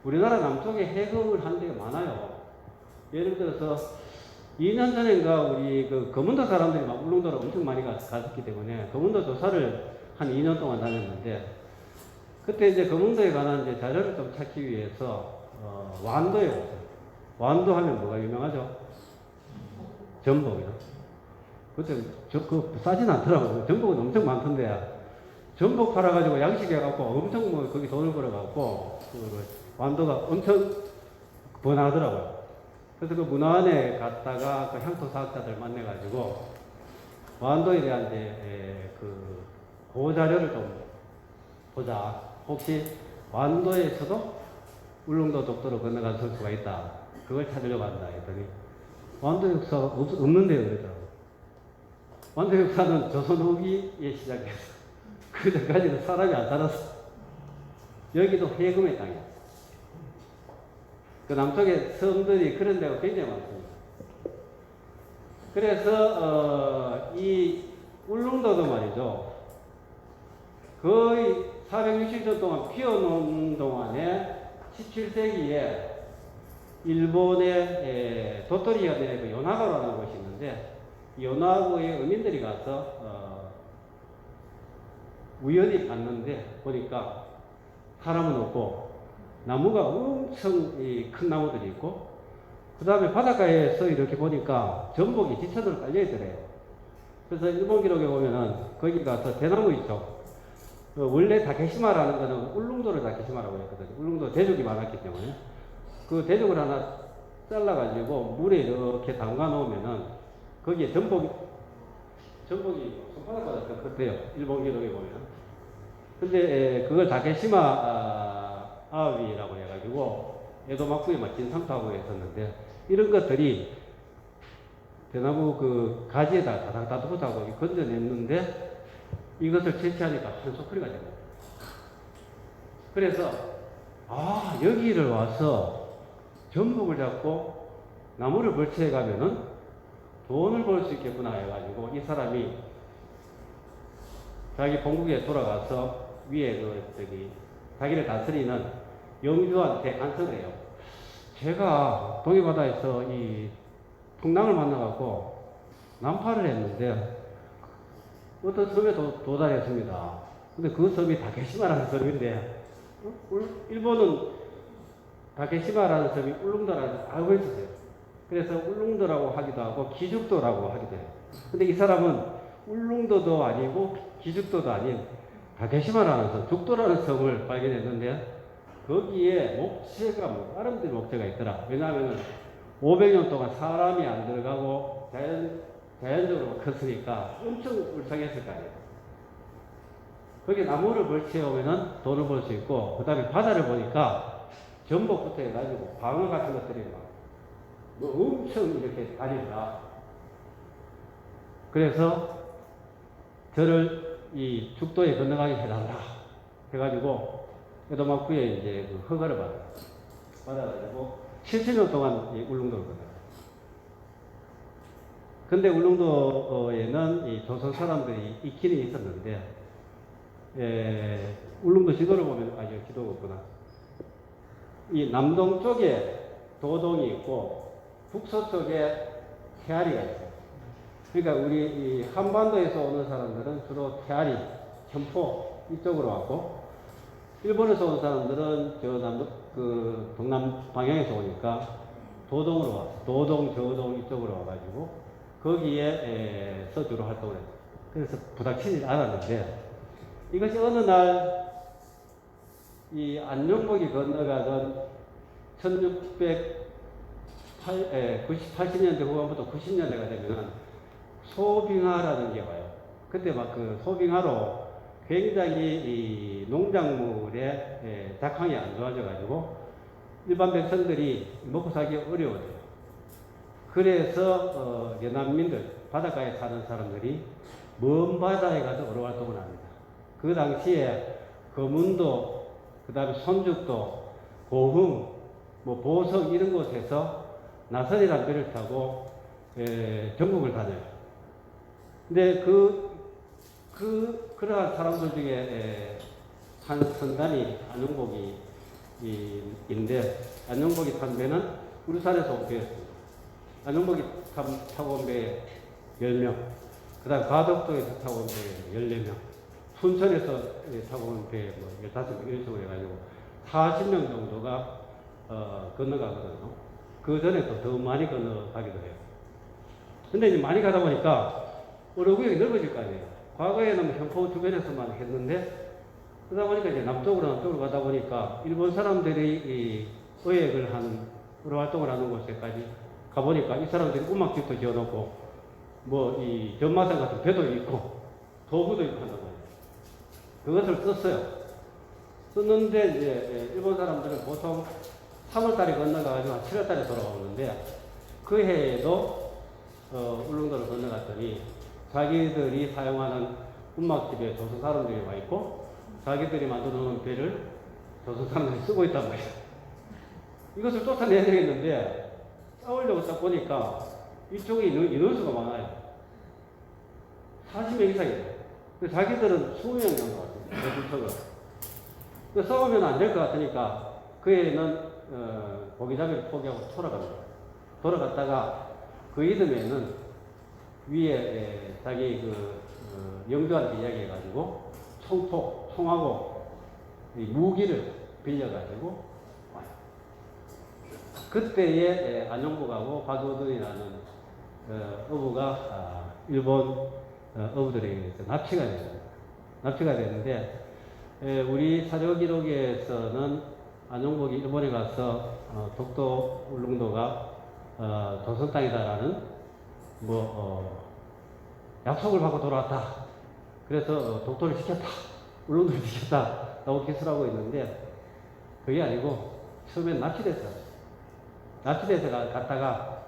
[SPEAKER 4] 우리나라 남쪽에 해금을 한 데가 많아요. 예를 들어서 2년 전인가 우리 거문도 사람들이 막 울릉도를 엄청 많이 갔었기 때문에 거문도 조사를 한 2년 동안 다녔는데 그때 이제 거문도에 관한 이제 자료를 좀 찾기 위해서 완도에 왔어요. 완도 하면 뭐가 유명하죠? 전복이요. 그때 싸진 않더라고요. 전복은 엄청 많던데 전복 팔아가지고 양식해갖고 엄청 거기 돈을 벌어갖고 완도가 엄청 번화하더라고요. 그래서 그 문화원에 갔다가 그 향토사학자들 만나가지고 완도에 대한 이제 보자료를 좀 보자. 혹시 완도에서도 울릉도 독도로 건너간 선수가 있다. 그걸 찾으려고 한다 했더니 완도 역사가 없는데요 그러더라고요. 완도 역사는 조선 후기에 시작해서 그 전까지는 사람이 안 살았어. 여기도 해금의 땅이야. 그 남쪽에 섬들이 그런 데가 굉장히 많습니다. 그래서 이 울릉도도 말이죠. 거의 460년 동안 피어놓은 동안에 17세기에 일본의 도토리현에 그 요나고라는 곳이 있는데 요나고에 어민들이 가서 우연히 갔는데 보니까 사람은 없고 나무가 엄청 큰 나무들이 있고 그 다음에 바닷가에서 이렇게 보니까 전복이 지천으로 깔려있더래요. 그래서 일본 기록에 보면은 거기 가서 대나무 있죠. 원래 다케시마라는 거는 울릉도를 다케시마라고 했거든요. 울릉도 대죽이 많았기 때문에 그 대죽을 하나 잘라가지고 물에 이렇게 담가 놓으면은 거기에 전복이 손바닥보다 더 컸대요. 일본 기록에 보면. 근데 그걸 다케시마 아위라고 해가지고 에도마쿠에 막 진상타고 했었는데 이런 것들이 대나무 그 가지에다 다닥다닥 붙하고 건져냈는데 이것을 채취하니까 한 소쿠리가 됩니다. 그래서 여기를 와서 전복을 잡고 나무를 벌채해 가면은 돈을 벌 수 있겠구나 해가지고 이 사람이 자기 본국에 돌아가서 위에 자기를 다스리는 영주한테 간청을 해요. 제가 동해바다에서 이 풍랑을 만나갖고 난파를 했는데 어떤 섬에 도달했습니다. 근데 그 섬이 다케시마라는 섬인데 일본은 다케시마라는 섬이 울릉도라는 알고 있었어요. 그래서 울릉도라고 하기도 하고 기죽도라고 하기도 해요. 근데 이 사람은 울릉도도 아니고 기죽도도 아닌 다케시마라는 섬, 죽도라는 섬을 발견했는데 거기에 목재가 나름대로 목재가 있더라. 왜냐하면 500년 동안 사람이 안 들어가고 자연적으로 컸으니까 엄청 울창했을 거 아니에요. 거기 나무를 걸치오면은 돈을 벌 수 있고, 그 다음에 바다를 보니까 전복부터 해가지고 방어 같은 것들이 엄청 이렇게 다니더라. 그래서 저를 이 죽도에 건너가게 해달라. 해가지고 에도마쿠에 이제 그 허가를 받아가지고 70년 동안 이 울릉도를 건너요. 근데 울릉도에는 이 조선 사람들이 있기는 있었는데, 울릉도 지도를 보면, 지도가 없구나. 이 남동 쪽에 도동이 있고, 북서쪽에 태아리가 있어요. 그러니까 우리 이 한반도에서 오는 사람들은 주로 태아리, 현포 이쪽으로 왔고, 일본에서 온 사람들은 그 동남 방향에서 오니까 도동으로 왔어. 도동, 저동 이쪽으로 와가지고 거기에서 주로 활동을 했어요. 그래서 부닥치지 않았는데 이것이 어느 날 이 안녕목이 건너가던 80년대 후반부터 90년대가 되면 소빙하라는 게 와요. 그때 막 그 소빙하로 굉장히 이 농작물의 작황이 안 좋아져가지고 일반 백성들이 먹고 살기 어려워져요. 그래서 연안민들, 바닷가에 사는 사람들이 먼 바다에 가서 어로 활동을 합니다. 그 당시에 거문도, 그 다음에 손죽도, 고흥, 보석 이런 곳에서 나선이라는 배를 타고 전국을 다녀요. 근데 그러한 사람들 중에 한 선단이 안녕복이인데, 안녕복이 탄 배는 울산에서 온 배였습니다. 안녕복이 타고 온 배 10명, 그 다음 가덕도에서 타고 온 배 14명, 순천에서 타고 온 배 15명, 이런 식으로 해가지고 40명 정도가 건너가거든요. 그 전에 또 더 많이 건너가기도 해요. 근데 이제 많이 가다 보니까 어로구역이 넓어질 거 아니에요. 과거에는 현포 주변에서만 했는데, 그러다 보니까 이제 남쪽으로 가다 보니까 일본 사람들이 이 의획을 하는, 어로 활동을 하는 곳에까지 가보니까 이 사람들이 음악집도 지어놓고, 이 전마산 같은 배도 있고, 도구도 있고 한다고 해요. 그것을 썼어요. 썼는데 이제 일본 사람들은 보통 3월달에 건너가가지고 한 7월달에 돌아오는데, 그 해에도 울릉도를 건너갔더니 자기들이 사용하는 음악집에 조선 사람들이 와 있고, 자기들이 만들어 놓은 배를 조선 사람들이 쓰고 있단 말이에요. 이것을 쫓아내야 되겠는데, 싸우려고 딱 보니까 이쪽에 인원수가 많아요. 40명 이상이에요. 자기들은 20명 정도 같아요. 싸우면 안 될 것 같으니까 그 애는 고기잡이를 포기하고 돌아갔다가 그 이듬해에는 위에 자기 영주한테 이야기해가지고 총하고 무기를 빌려가지고 와요. 그때에 안용복하고 박우든이라는 어부가 일본 어부들에게 납치가 되는데, 우리 사료 기록에서는 안용복이 일본에 가서 독도 울릉도가 조선 땅이다라는 약속을 받고 돌아왔다. 그래서 독도를 지켰다. 울릉도를 지켰다. 라고 기술을 하고 있는데, 그게 아니고 처음엔 납치돼서 갔다가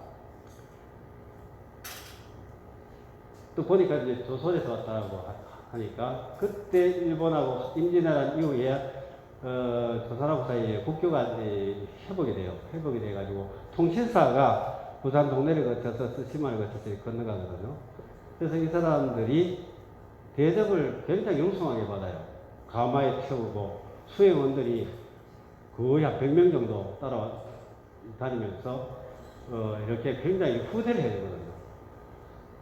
[SPEAKER 4] 또 보니까 이제 조선에서 왔다고 하니까, 그때 일본하고 임진왜란 이후에 조선하고 사이에 국교가 회복이 돼가지고 통신사가 부산 동네를 거쳐서 스시마를 거쳐서 건너가거든요. 그래서 이 사람들이 대접을 굉장히 융숭하게 받아요. 가마에 태우고 수행원들이 거의 한 100명 정도 따라와 다니면서 이렇게 굉장히 후대를 해주거든요.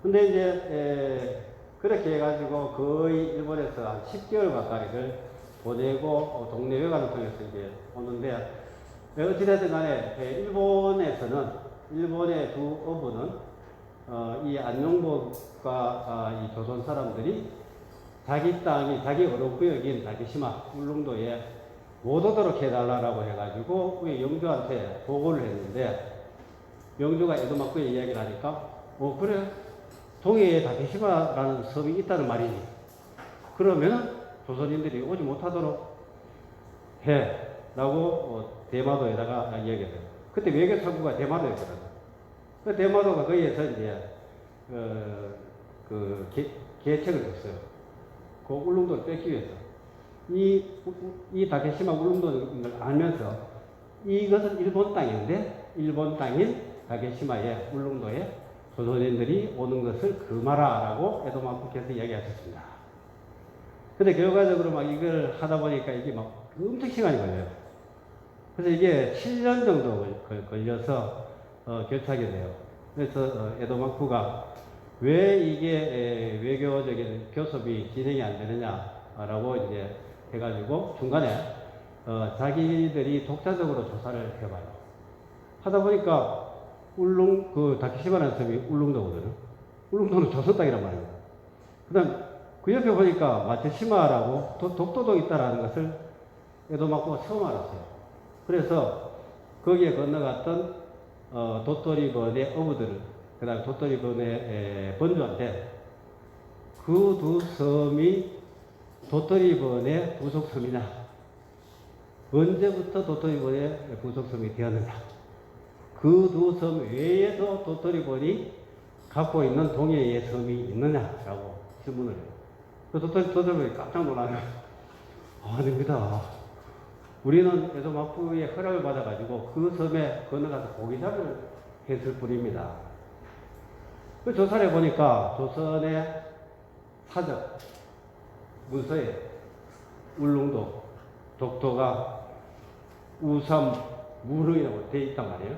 [SPEAKER 4] 근데 이제 그렇게 해가지고 거의 일본에서 한 10개월 가까이를 보내고 동네 외관을 통해서 이제 오는데 어찌됐든 간에 일본에서는 일본의 두 어부는 이 안용복과 이 조선 사람들이 자기 땅이 자기 어록구역인 다케시마 울릉도에 못 오도록 해달라고 해가지고 우리 영주한테 보고를 했는데 영주가 에도마쿠에 이야기를 하니까 그래 동해에 다케시마라는 섬이 있다는 말이니 그러면 조선인들이 오지 못하도록 해 라고 대마도에다가 이야기했어요. 그때 외교상부가 대마도였거든요. 그 대마도가 거기에서 이제 계책을 줬어요. 그 울릉도를 뺏기 위해서. 이 다케시마 울릉도를 알면서 이것은 일본 땅인데 일본 땅인 다케시마에 울릉도에 조선인들이 오는 것을 금하라라고 에도마쿠께서 이야기하셨습니다. 근데 결과적으로 막 이걸 하다 보니까 이게 막 엄청 시간이 걸려요. 그래서 이게 7년 정도 걸려서 결착이 돼요. 그래서 에도마쿠가 왜 이게 외교적인 교섭이 진행이 안 되느냐라고 이제 해가지고 중간에 자기들이 독자적으로 조사를 해봐요. 하다 보니까 다케시마라는 섬이 울릉도거든요. 울릉도는 조선 땅이란 말이에요. 그 다음 그 옆에 보니까 마츠시마라고 독도도 있다라는 것을 에도마쿠가 처음 알았어요. 그래서 거기에 건너갔던 도토리번의 어부들, 그 다음에 도토리번의 번주한테 그 두 섬이 도토리번의 부속섬이냐, 언제부터 도토리번의 부속섬이 되었느냐, 그 두 섬 외에도 도토리번이 갖고 있는 동해의 섬이 있느냐라고 질문을 해요. 도토리번이 깜짝 놀라요. 아닙니다. 우리는 에도마쿠의 허락을 받아가지고 그 섬에 건너가서 고기잡이를 했을 뿐입니다. 그 조사를 해보니까 조선의 사적, 문서에 울릉도, 독도가 우삼, 무릉이라고 되어 있단 말이에요.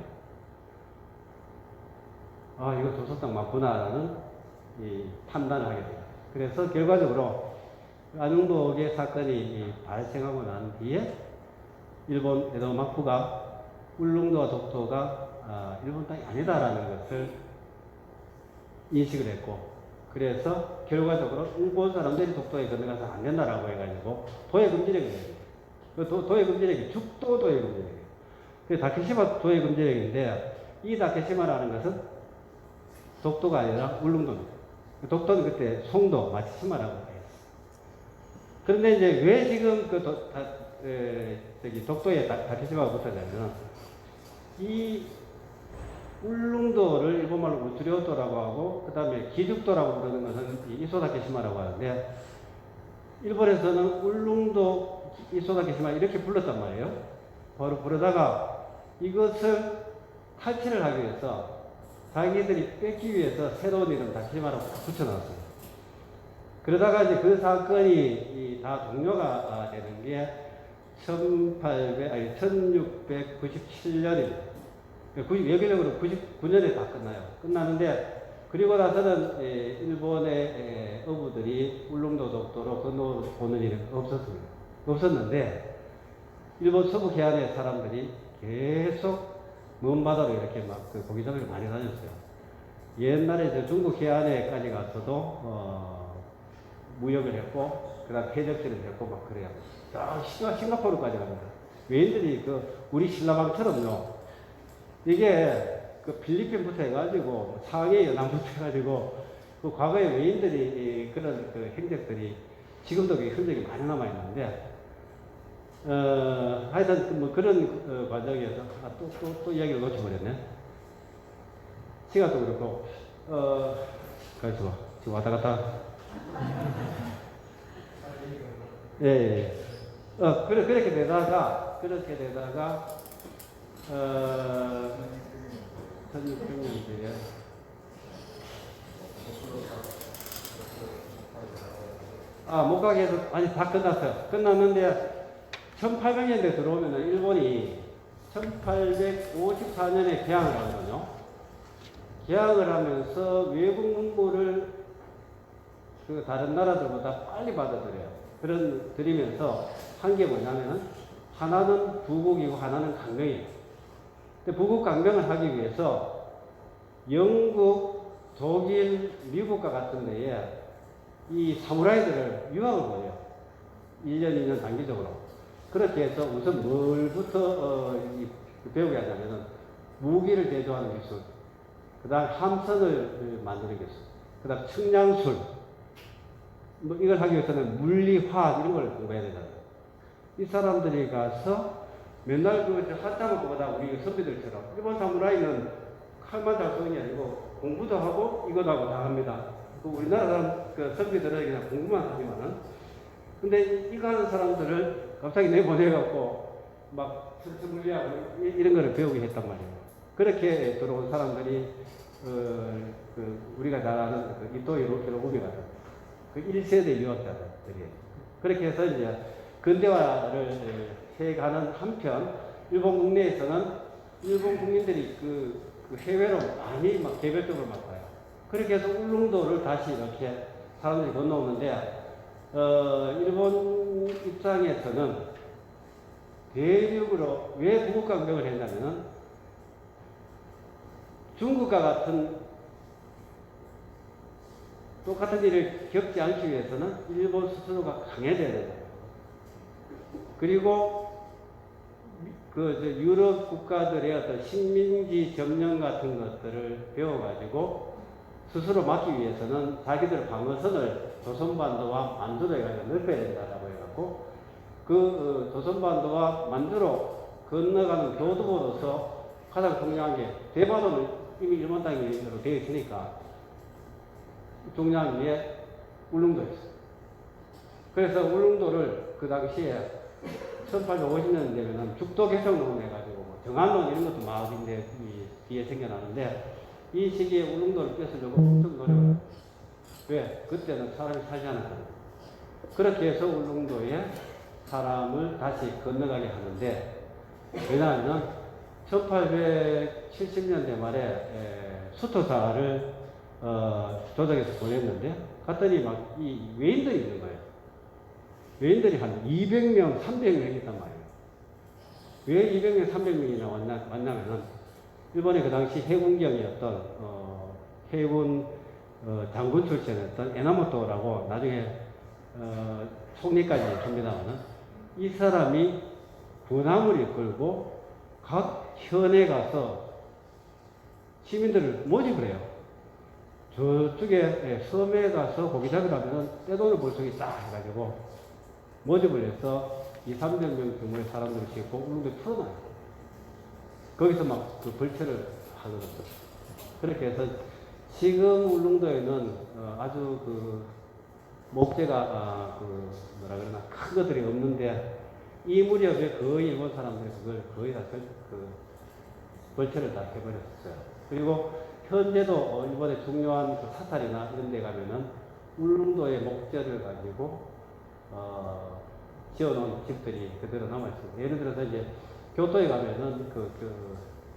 [SPEAKER 4] 이거 조선 땅 맞구나라는 판단을 하게 돼요. 그래서 결과적으로 안용복의 사건이 발생하고 난 뒤에 일본 에도마쿠가 울릉도와 독도가 일본 땅이 아니다라는 것을 인식을 했고, 그래서 결과적으로 일본 사람들이 독도에 건너가서 안 된다라고 해가지고 도해금지령이 돼요. 도해금지령이 죽도 도해금지령이에요. 그래서 다케시마 도해금지령인데 이 다케시마라는 것은 독도가 아니라 울릉도입니다. 독도는 그때 송도 마츠시마라고 해요. 그런데 이제 왜 지금 독도에 다케시마가 붙었냐면 이 울릉도를 일본말로 우츠료도라고 하고 그 다음에 기죽도라고 부르는 것은 이소다케시마라고 하는데 일본에서는 울릉도 이소다케시마 이렇게 불렀단 말이에요. 바로 부르다가 이것을 탈취를 하기 위해서 자기들이 뺏기 위해서 새로운 이름 다케시마라고 붙여놨어요. 그러다가 이제 그 사건이 다 종료가 되는 게 1697년입니다. 외교적으로 99년에 다 끝나요. 끝나는데, 그리고 나서는 일본의 어부들이 울릉도 독도로 건너오는 일이 없었는데, 일본 서부 해안의 사람들이 계속 먼 바다로 이렇게 막 고기잡이를 많이 다녔어요. 옛날에 이제 중국 해안에까지 가서도 무역을 했고, 그 다음 해적질을 했고, 막 그래요. 싱가포르까지 갑니다. 외인들이 우리 신라방처럼요. 이게 필리핀부터 해가지고 상해 연안부터 해가지고 과거에 외인들이 그런 행적들이 지금도 흔적이 많이 남아있는데 하여튼 뭐 그런 과정에서 또 이야기를 놓쳐버렸네. 시간도 그렇고 가만있어 봐. 지금 왔다 갔다. 예. 그렇게 되다가 1600년대에 못 가게 해서, 다 끝났어요. 끝났는데, 1800년대 들어오면은 일본이 1854년에 개항을 하거든요. 개항을 하면서 외국 문물을 그 다른 나라들보다 빨리 받아들여요. 드리면서 한 게 뭐냐면은 하나는 부국이고 하나는 강명이에요. 근데 부국 강명을 하기 위해서 영국, 독일, 미국과 같은 데에 이 사무라이들을 유학을 보내요. 1년, 2년 단기적으로. 그렇게 해서 우선 뭘부터 배우게 하냐면은 무기를 제조하는 기술, 그 다음 함선을 만드는 기술, 그 다음 측량술, 뭐 이걸 하기 위해서는 물리, 화학 이런 걸 공부해야 되잖아요. 이 사람들이 가서 맨날 한참을 보다 우리 선비들처럼 일본 사무라이는 칼만 잘 쏘는 게 아니고 공부도 하고 이것도 하고 다 합니다. 우리나라 사람, 그 선비들은 그냥 공부만 하지만은 근데 이거 하는 사람들을 갑자기 내보내갖고 막 물리하고 이런 거를 배우게 했단 말이에요. 그렇게 들어온 사람들이 우리가 잘 아는 이토 히로부미 같은 그 1세대 유학자들이에요. 그렇게 해서 이제 근대화를 해가는 한편 일본 국내에서는 일본 국민들이 그 해외로 많이 막 개별적으로 막 가요. 그렇게 해서 울릉도를 다시 이렇게 사람들이 건너오는데 일본 입장에서는 대륙으로 왜 부국강병을 했냐면은 중국과 같은 똑같은 일을 겪지 않기 위해서는 일본 스스로가 강해져야 된다. 그리고 유럽 국가들의 어떤 식민지 점령 같은 것들을 배워가지고 스스로 막기 위해서는 자기들 방어선을 조선반도와 만주로 해가지고 넓혀야 된다라고 해갖고 조선반도와 만주로 건너가는 교두보로서 가장 중요한 게 대마도는 이미 일본 땅으로 되어 있으니까 중요한 게 울릉도였어요. 그래서 울릉도를 그 당시에 1850년 되면은 죽도 개성론 해가지고 정안론 이런 것도 마을인데 뒤에 생겨나는데 이 시기에 울릉도를 뺏으려고 엄청 노력을 해요. 왜? 그때는 사람이 살지 않았거든요. 그렇게 해서 울릉도에 사람을 다시 건너가게 하는데 왜냐하면 1870년대 말에 수토사를 조정해서 보냈는데 갔더니 막 이 외인들이 있는 거예요. 외인들이 한 200명, 300명 있단 말이에요. 왜 200명, 300명이나 왔냐면은 일본의 그 당시 해군경이었던 해군 장군 출신이었던 에나모토라고 나중에 총리까지 됩니다만은 이 사람이 군함을 이끌고 각 현에 가서 시민들을 모집을 해요. 저쪽에 섬에 가서 고기 잡으러 가면 떼돈을 벌 수 있다 해가지고 모집을 해서 200~300명 규모의 사람들을 싣고 울릉도에 풀어놔요. 거기서 막 그 벌채를 하거든요. 그렇게 해서 지금 울릉도에는 아주 그 목재가 뭐라 그러나 큰 것들이 없는데 이 무렵에 거의 일본 사람들이 그걸 거의 다 벌채를 다 해버렸어요. 그리고 현재도 일본의 중요한 그 사찰이나 이런 데 가면은 울릉도의 목재를 가지고 지어놓은 집들이 그대로 남아있습니다. 예를 들어서 이제 교토에 가면은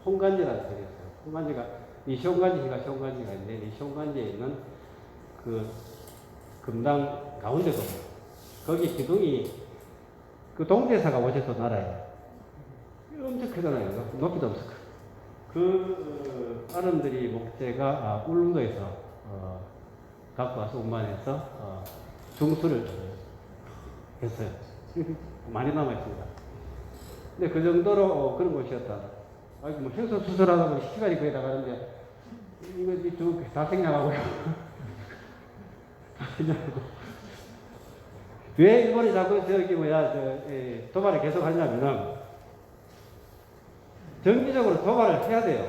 [SPEAKER 4] 홍간지라는 집이 있어요. 홍간지가 니시홍간지, 히가시홍간지가 있는데 니시홍간지에 있는 그 금당 가운데 건물. 거기 기둥이 그 동대사가 오셔서 날아요. 엄청 크잖아요. 높이도 엄청 크고. 그 사람들이 목재가 울릉도에서 갖고 와서 운반해서 중수를 했어요. 많이 남아있습니다. 근데 그 정도로 그런 곳이었다. 아이고, 뭐 생선 수술하다 보니 시간이 거의 다 가는데, 이거 다 생략하고요. 다 생략하고. 왜 일본이 자꾸 도발을 계속 하냐면은, 정기적으로 도발을 해야 돼요.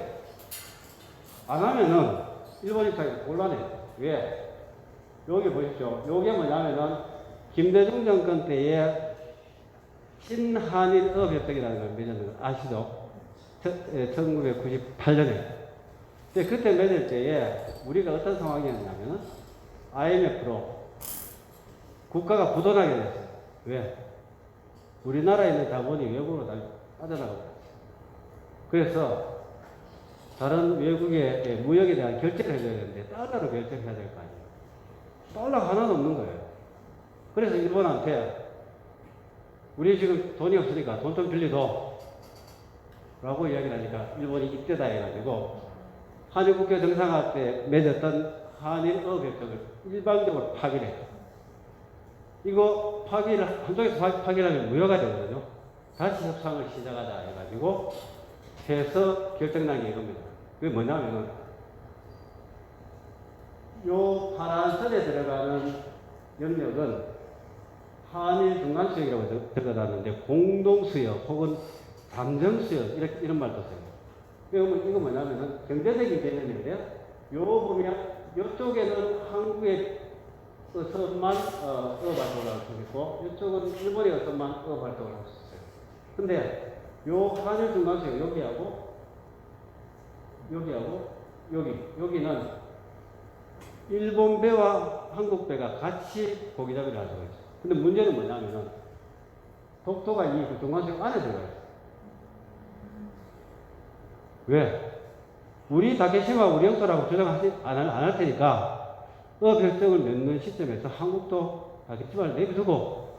[SPEAKER 4] 안 하면은, 일본 입장이 곤란해요. 왜? 여기 보십시오. 요게 뭐냐면은, 김대중 정권 때에 신한일업협정이라는 걸 맺었는 거 아시죠? 1998년에. 근데 그때 맺을 때에 우리가 어떤 상황이었냐면 IMF로 국가가 부도나게 됐어요. 왜? 우리나라에 있는 자본이 외국으로 다 빠져나가고 그래서 다른 외국의 무역에 대한 결제를 해줘야 되는데 달러로 결제를 해야 될 거 아니에요. 달러가 하나도 없는 거예요. 그래서 일본한테 우리 지금 돈이 없으니까 돈 좀 빌려줘 라고 이야기를 하니까 일본이 입대다 해가지고 한일 국교 정상화 때 맺었던 한일 어협정을 일방적으로 파기를 해요. 이거 한쪽에서 파기를 하면 무효가 되거든요. 다시 협상을 시작하자 해가지고 해서 결정난 게 이겁니다. 그게 뭐냐면은 요 파란 선에 들어가는 영역은 한일 중간수역이라고 들어가는데 공동수역 혹은 잠정수역 이런 말도 써요. 이거 뭐냐면은 경제적인 개념인데요. 요 보면 요쪽에는 한국의 어선만 어업 활동을 할 수 있고 이쪽은 일본의 어선만 어업 활동을 할 수 있어요. 근데 요 한일 중간수역 여기는 일본 배와 한국 배가 같이 고기잡이를 할 수가 있어요. 근데 문제는 뭐냐면은 독도가 이 중간수역 안에 들어가 있어요. 왜? 우리 다케시마 우리 영토라고 주장 안 할 테니까 어협정을 맺는 시점에서 한국도 다케시마를 내두고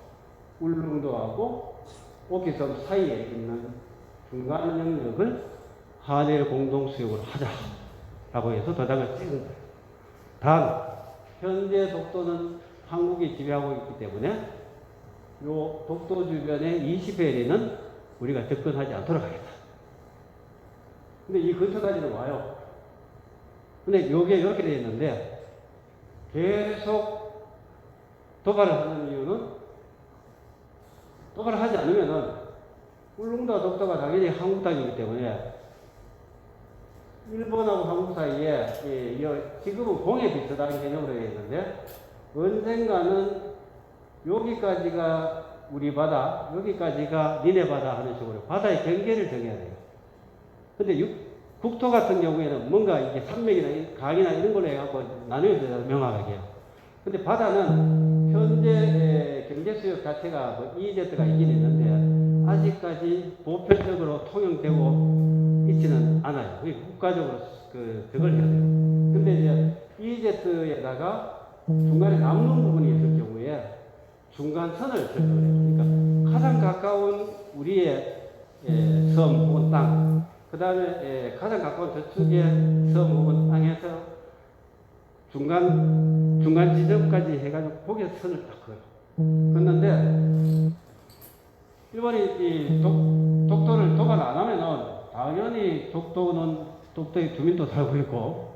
[SPEAKER 4] 울릉도하고 오키섬 사이에 있는 중간 영역을 한일 공동수역으로 하자라고 해서 도장을 찍은 거예요. 단 현재 독도는 한국이 지배하고 있기 때문에 요 독도 주변의 20회리는 우리가 접근하지 않도록 하겠다. 근데 이 근처까지는 와요. 근데 요게 이렇게 되어 있는데 계속 도발을 하는 이유는 도발을 하지 않으면은 울릉도와 독도가 당연히 한국 땅이기 때문에 일본하고 한국 사이에 지금은 공에 비슷한 개념으로 되어 있는데 언젠가는 여기까지가 우리 바다, 여기까지가 니네 바다 하는 식으로 바다의 경계를 정해야 돼요. 근데 국토 같은 경우에는 뭔가 이게 산맥이나 강이나 이런 걸로 해갖고 나눠야 되잖아요, 명확하게. 근데 바다는 현재 경제수역 자체가 뭐 EEZ가 있긴 있는데 아직까지 보편적으로 통용되고 있지는 않아요. 국가적으로 그걸 해야 돼요. 근데 이제 EEZ에다가 중간에 남는 부분이 있을 경우에 중간선을 설정을 해요. 그러니까 가장 가까운 우리의 섬 혹은 땅, 그 다음에 가장 가까운 저쪽의 섬 혹은 땅에서 중간 지점까지 해가지고 거기에 선을 딱 그어요. 그런데 일본이 독도를 도발 안 하면은 당연히 독도의 주민도 살고 있고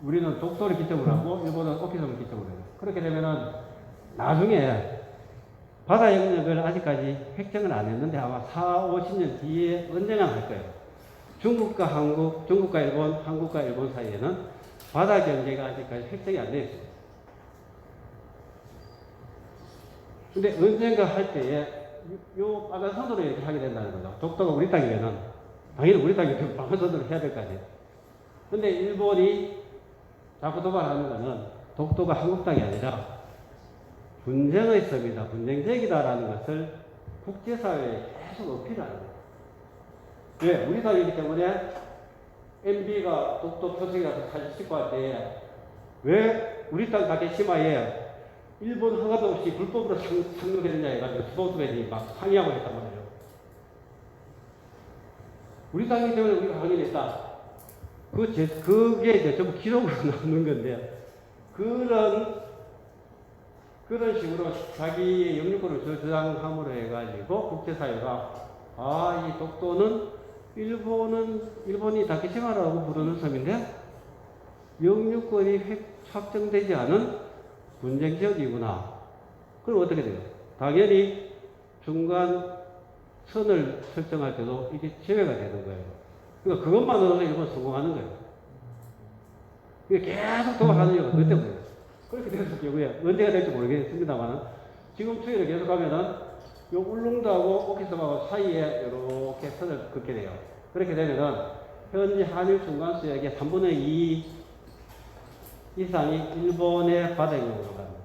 [SPEAKER 4] 우리는 독도를 기점으로 하고 일본은 오키섬을 기점으로 해요. 그렇게 되면은 나중에 바다 영역을 아직까지 획정을 안 했는데 아마 40-50년 뒤에 언젠가 할 거예요. 중국과 일본, 한국과 일본 사이에는 바다 경계가 아직까지 획정이 안 되어 있어요. 근데 언젠가 할 때에 요 빨간 선으로 이렇게 하게 된다는 거죠. 독도가 우리 땅이면은 당연히 우리 땅이 빨간 선으로 해야 될 거 아니에요. 근데 일본이 자꾸 도발하는 거는 독도가 한국 땅이 아니라 분쟁의 섬이다, 분쟁지역이다라는 것을 국제사회에 계속 어필하는 거예요. 왜? 우리 땅이기 때문에 MB가 독도 표석이라서 사진 찍고 할 때 왜 우리 땅 다케시마에 일본 허가도 없이 불법으로 상륙했느냐 해가지고 수도수들이 막 항의하고 했단 말이에요. 우리 땅이기 때문에 우리가 항의했다. 그게 이제 전부 기록으로 남는 건데 그런 식으로 자기의 영유권을 주장함으로 해가지고 국제사회가 이 독도는 일본이 다케시마라고 부르는 섬인데 영유권이 확정되지 않은 분쟁지역이구나. 그럼 어떻게 돼요? 당연히 중간 선을 설정할 때도 이게 제외가 되는 거예요. 그러니까 그것만으로도 일본 성공하는 거예요. 이게 계속 도발하는 이유가 그것 때문이에요. 그렇게 됐을 경우에 언제가 될지 모르겠습니다만 지금 추이를 계속하면은 요 울릉도하고 오키섬하고 사이에 이렇게 선을 긋게 돼요. 그렇게 되면은 현재 한일 중간수역의 3분의 2 이상이 일본의 바다 영역으로 갑니다.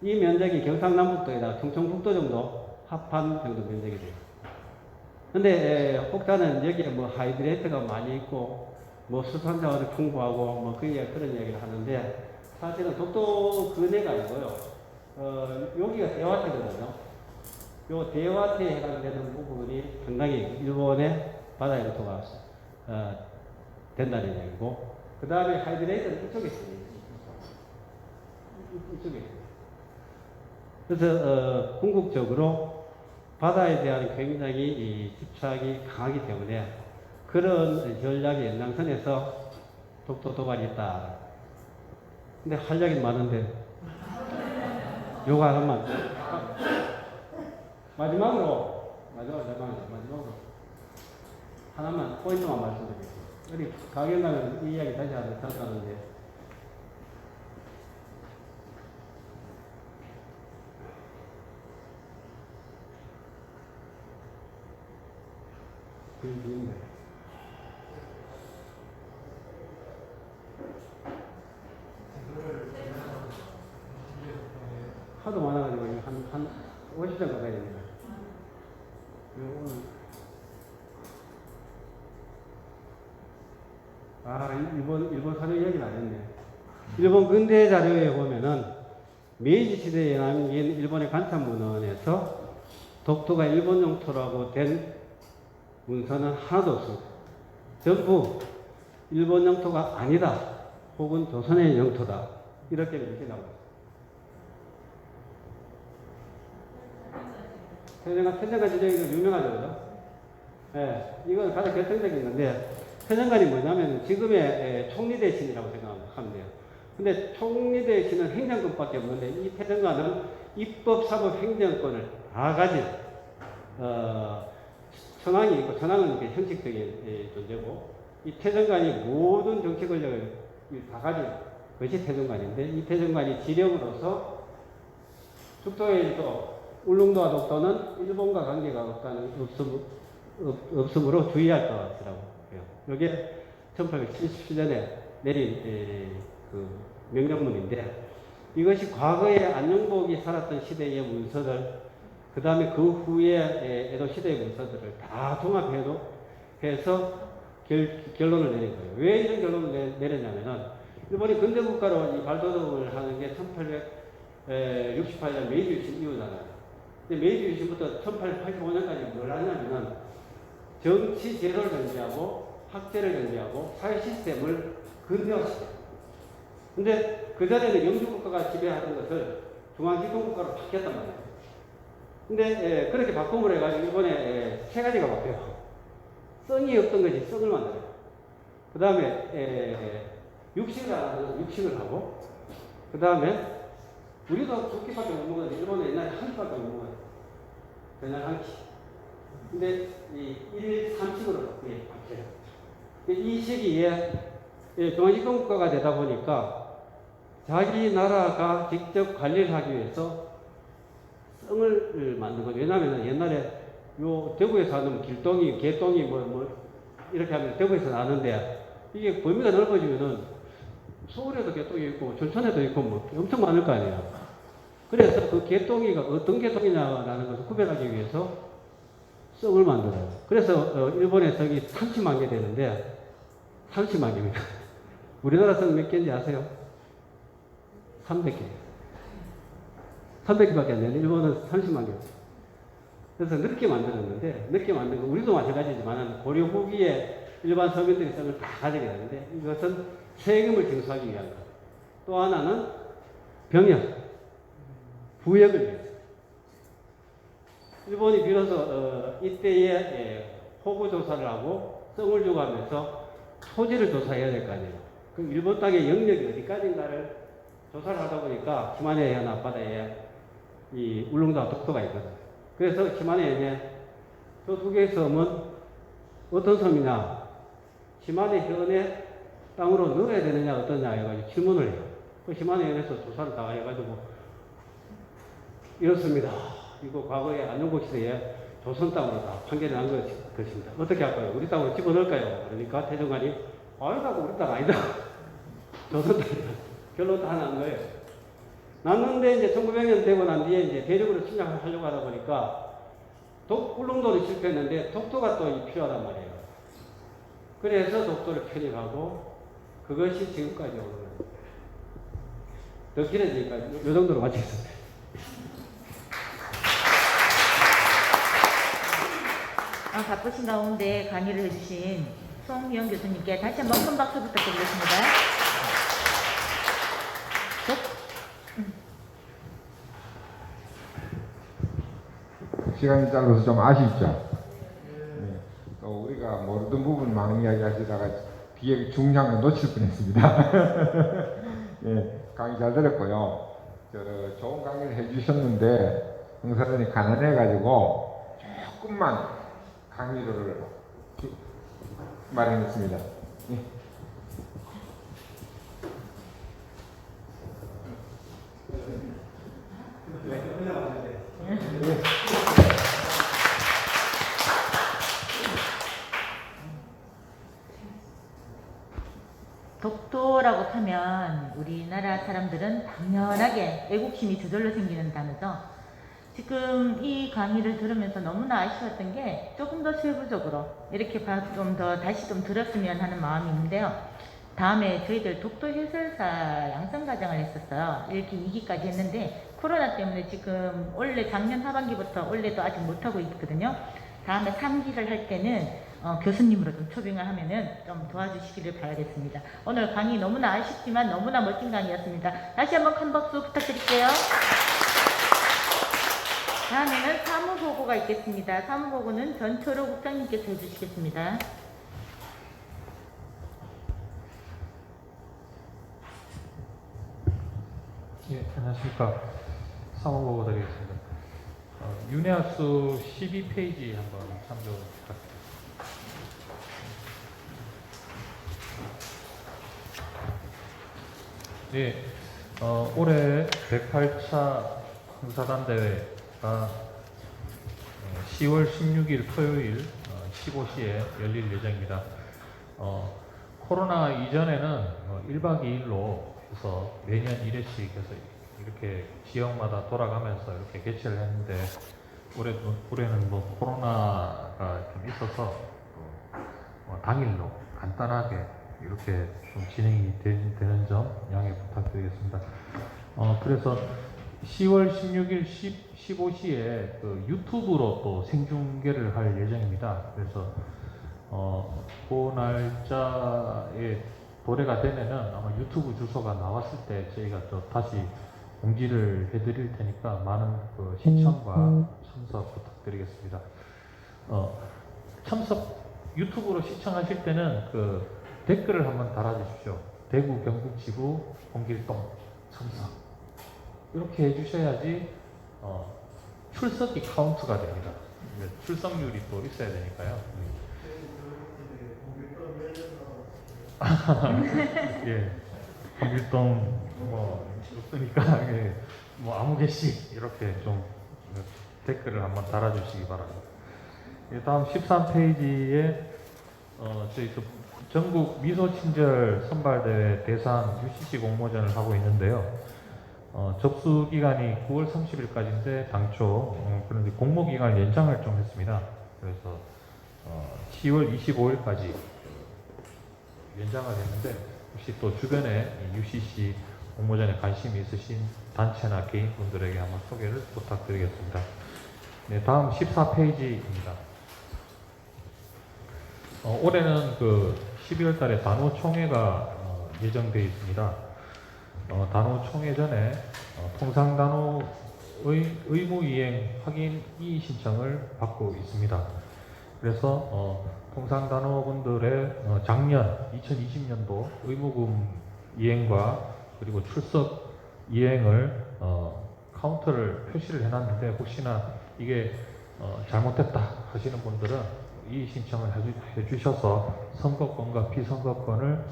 [SPEAKER 4] 이 면적이 경상남북도에다 충청북도 정도 합한 정도 면적이 돼요. 근데 혹자는 여기에 뭐 하이드레이트가 많이 있고 뭐 수산자원이 풍부하고 뭐 그런 이야기를 하는데 사실은 독도 근해가 아니고요. 여기가 대화태거든요. 요 대화태에 해당되는 부분이 상당히 일본의 바다 영토가 된다는 이야기고, 그 다음에 하이드레이트는 이쪽에 있습니다. 이쪽에 있습니다. 그래서 궁극적으로 바다에 대한 굉장히 집착이 강하기 때문에 그런 전략의 연장선에서 독도 도발이 있다. 근데 활약이 많은데 요거 하나만 마지막으로 하나만 포인트만 말씀드리겠습니다. 우리 강연가는 이 이야기 다시 하는데 하도 많아가지고 한 50장 가까이 됩니다. 일본 사료 이야기는 안 했네. 일본 근대 자료에 보면은 메이지 시대에 남긴 일본의 관찰문헌에서 독도가 일본 영토라고 된 문서는 하나도 없습니다. 전부 일본 영토가 아니다, 혹은 조선의 영토다, 이렇게 나오고 있습니다. 태정관 지정이 유명하죠, 그죠? 예, 이건 가장 결정적인 건데, 태정관이 뭐냐면 지금의 총리 대신이라고 생각하면 돼요. 근데 총리 대신은 행정권밖에 없는데, 이 태정관은 입법, 사법, 행정권을 다 가진, 천황이 있고, 천황은 이렇게 형식적인 존재고, 이 태정관이 모든 정치 권력을 다 가진 것이 태정관인데, 이 태정관이 지령으로서 죽도의 또 울릉도와 독도는 일본과 관계가 없으므로 주의할 것이라고 해요. 이게 1877년에 내린 그 명령문인데, 이것이 과거에 안녕복이 살았던 시대의 문서들, 그 다음에 그 후에 에도 시대의 문서들을 다 종합해서 결론을 내린 거예요. 왜 이런 결론을 내렸냐면은, 일본이 근대국가로 발돋움을 하는 게 1868년 메이지 유신 이후잖아요. 근데 메이지 유신부터 1885년까지 뭘 하냐면은 정치 제도를 견제하고 학제를 견제하고 사회 시스템을 근대화시켜요. 근데 그 전에는 영주국가가 지배하던 것을 중앙집권국가로 바뀌었단 말이에요. 근데 그렇게 바꿈으로 해가지고 일본에 세 가지가 바뀌어요. 성이 없던 것이 성을 만들어요. 그 다음에 육식을 하는 육식을 하고, 그 다음에 우리도 두 끼밖에 못 먹었는데 일본은 옛날에 한 끼밖에 못 먹어요. 그냥 한 끼. 근데 이 1~3식으로 바뀌어요. 이 시기에 중앙집권국가가 되다 보니까 자기 나라가 직접 관리를 하기 위해서 성을 만든 거죠. 왜냐하면 옛날에 요 대구에서 하는 길동이, 개동이 뭐 이렇게 하면 대구에서 나는데, 이게 범위가 넓어지면은 서울에도 개똥이 있고 전천에도 있고 뭐 엄청 많을 거 아니에요. 그래서 그 개똥이가 어떤 개똥이냐라는 것을 구별하기 위해서 성을 만들어요. 그래서 일본의 성이 30만 개 되는데 30만 개입니다. 우리나라 성 몇 개인지 아세요? 300개. 300개밖에 안 되는데 일본은 30만 개. 그래서 늦게 만들었는데, 늦게 만든 거 우리도 마찬가지지만 고려 후기에 일반 서민들의 성을 다 가지게 되는데, 이것은 세금을 징수하기 위한 것. 또 하나는 병역, 부역을 위해서. 일본이 비로소 이때에 호구 조사를 하고 성을 주고 하면서 토지를 조사해야 될 거 아니에요. 그럼 일본 땅의 영역이 어디까지인가를 조사를 하다 보니까 시마네 해안 앞바다에 이 울릉도와 독도가 있거든. 그래서 시마네 저 두 개의 섬은 어떤 섬이냐, 시마네 해안의 땅으로 넣어야 되느냐 어떠냐 해가지고 질문을 해요. 그 시마네 해안에서 조사를 다 해가지고 이렇습니다. 이거 과거에 안녕국 시대에 조선 땅으로 다 판결이 난 것입니다. 어떻게 할까요? 우리 땅으로 집어넣을까요? 그러니까 태정관이 아니다고, 우리 땅 아니다. 조선 땅이다. 결론 다 난 거예요. 났는데 이제 1900년 되고 난 뒤에 이제 대륙으로 침략하려고 하다 보니까 울릉도는 실패했는데 독도가 또 필요하단 말이에요. 그래서 독도를 편입하고 그것이 지금까지 오는 거예요. 더 길어지니까 이 정도로 마치겠습니다.
[SPEAKER 1] 바쁘신 가운데 강의를 해주신 송희영 교수님께 다시 한번 큰 박수 부탁드리겠습니다.
[SPEAKER 3] 시간이 짧아서 좀 아쉽죠. 네. 또 우리가 모르던 부분 많은 이야기 하시다가 뒤에 중요한 거 놓칠 뻔했습니다. 네, 강의 잘 들었고요. 좋은 강의를 해주셨는데 흥사단이 가난해가지고 조금만 강의를 마련했습니다. 네.
[SPEAKER 1] 독도라고 하면 우리나라 사람들은 당연하게 애국심이 저절로 생기는 단어죠. 지금 이 강의를 들으면서 너무나 아쉬웠던 게 조금 더 세부적으로 이렇게 좀 더 다시 좀 들었으면 하는 마음이 있는데요. 다음에 저희들 독도 해설사 양성과정을 했었어요. 이렇게 2기까지 했는데 코로나 때문에 지금 올해 작년 하반기부터 올해도 아직 못하고 있거든요. 다음에 3기를 할 때는 교수님으로 좀 초빙을 하면은 좀 도와주시기를 바라겠습니다. 오늘 강의 너무나 아쉽지만 너무나 멋진 강의였습니다. 다시 한번 큰 박수 부탁드릴게요. 다음에는 사무보고가 있겠습니다. 사무보고는 전철호 국장님께서 해주시겠습니다.
[SPEAKER 5] 예, 안녕하십니까. 사무보고 드리겠습니다. 윤회학수 12페이지 한번 참조 부탁드립니다. 예, 올해 108차 흥사단 대회가 10월 16일 토요일 15시에 열릴 예정입니다. 코로나 이전에는 1박 2일로 해서 매년 1회씩 해서 이렇게 지역마다 돌아가면서 이렇게 개최를 했는데 올해는 뭐 코로나가 좀 있어서 당일로 간단하게 이렇게 좀 진행이 되는 점 양해 부탁드리겠습니다. 그래서 10월 16일 15시에 그 유튜브로 또 생중계를 할 예정입니다. 그래서 그 날짜에 도래가 되면은 아마 유튜브 주소가 나왔을 때 저희가 또 다시 공지를 해드릴 테니까 많은 그 시청과 참석 부탁드리겠습니다. 유튜브로 시청하실 때는 그 댓글을 한번 달아주십시오. 대구 경북지구 홍길동 참석 이렇게 해주셔야지 출석이 카운트가 됩니다. 출석률이 또 있어야 되니까요. 예, 홍길동 뭐 없으니까 예, 뭐 아무 개씩 이렇게 좀 댓글을 한번 달아주시기 바랍니다. 예, 다음 13페이지에 저희 그 전국 미소친절 선발대회 대상 UCC 공모전을 하고 있는데요. 접수 기간이 9월 30일까지인데 당초 그런데 공모 기간을 연장을 좀 했습니다. 그래서 10월 25일까지 연장을 했는데 혹시 또 주변에 UCC 공모전에 관심이 있으신 단체나 개인분들에게 한번 소개를 부탁드리겠습니다. 네, 다음 14페이지입니다. 올해는 그 12월 달에 단오총회가 예정되어 있습니다. 단오총회 전에 통상단오의 의무이행 확인 이의 신청을 받고 있습니다. 그래서 통상단오분들의 작년 2020년도 의무금 이행과 그리고 출석 이행을 카운터를 표시를 해놨는데 혹시나 이게 잘못됐다 하시는 분들은 이 신청을 해주셔서 선거권과 비선거권을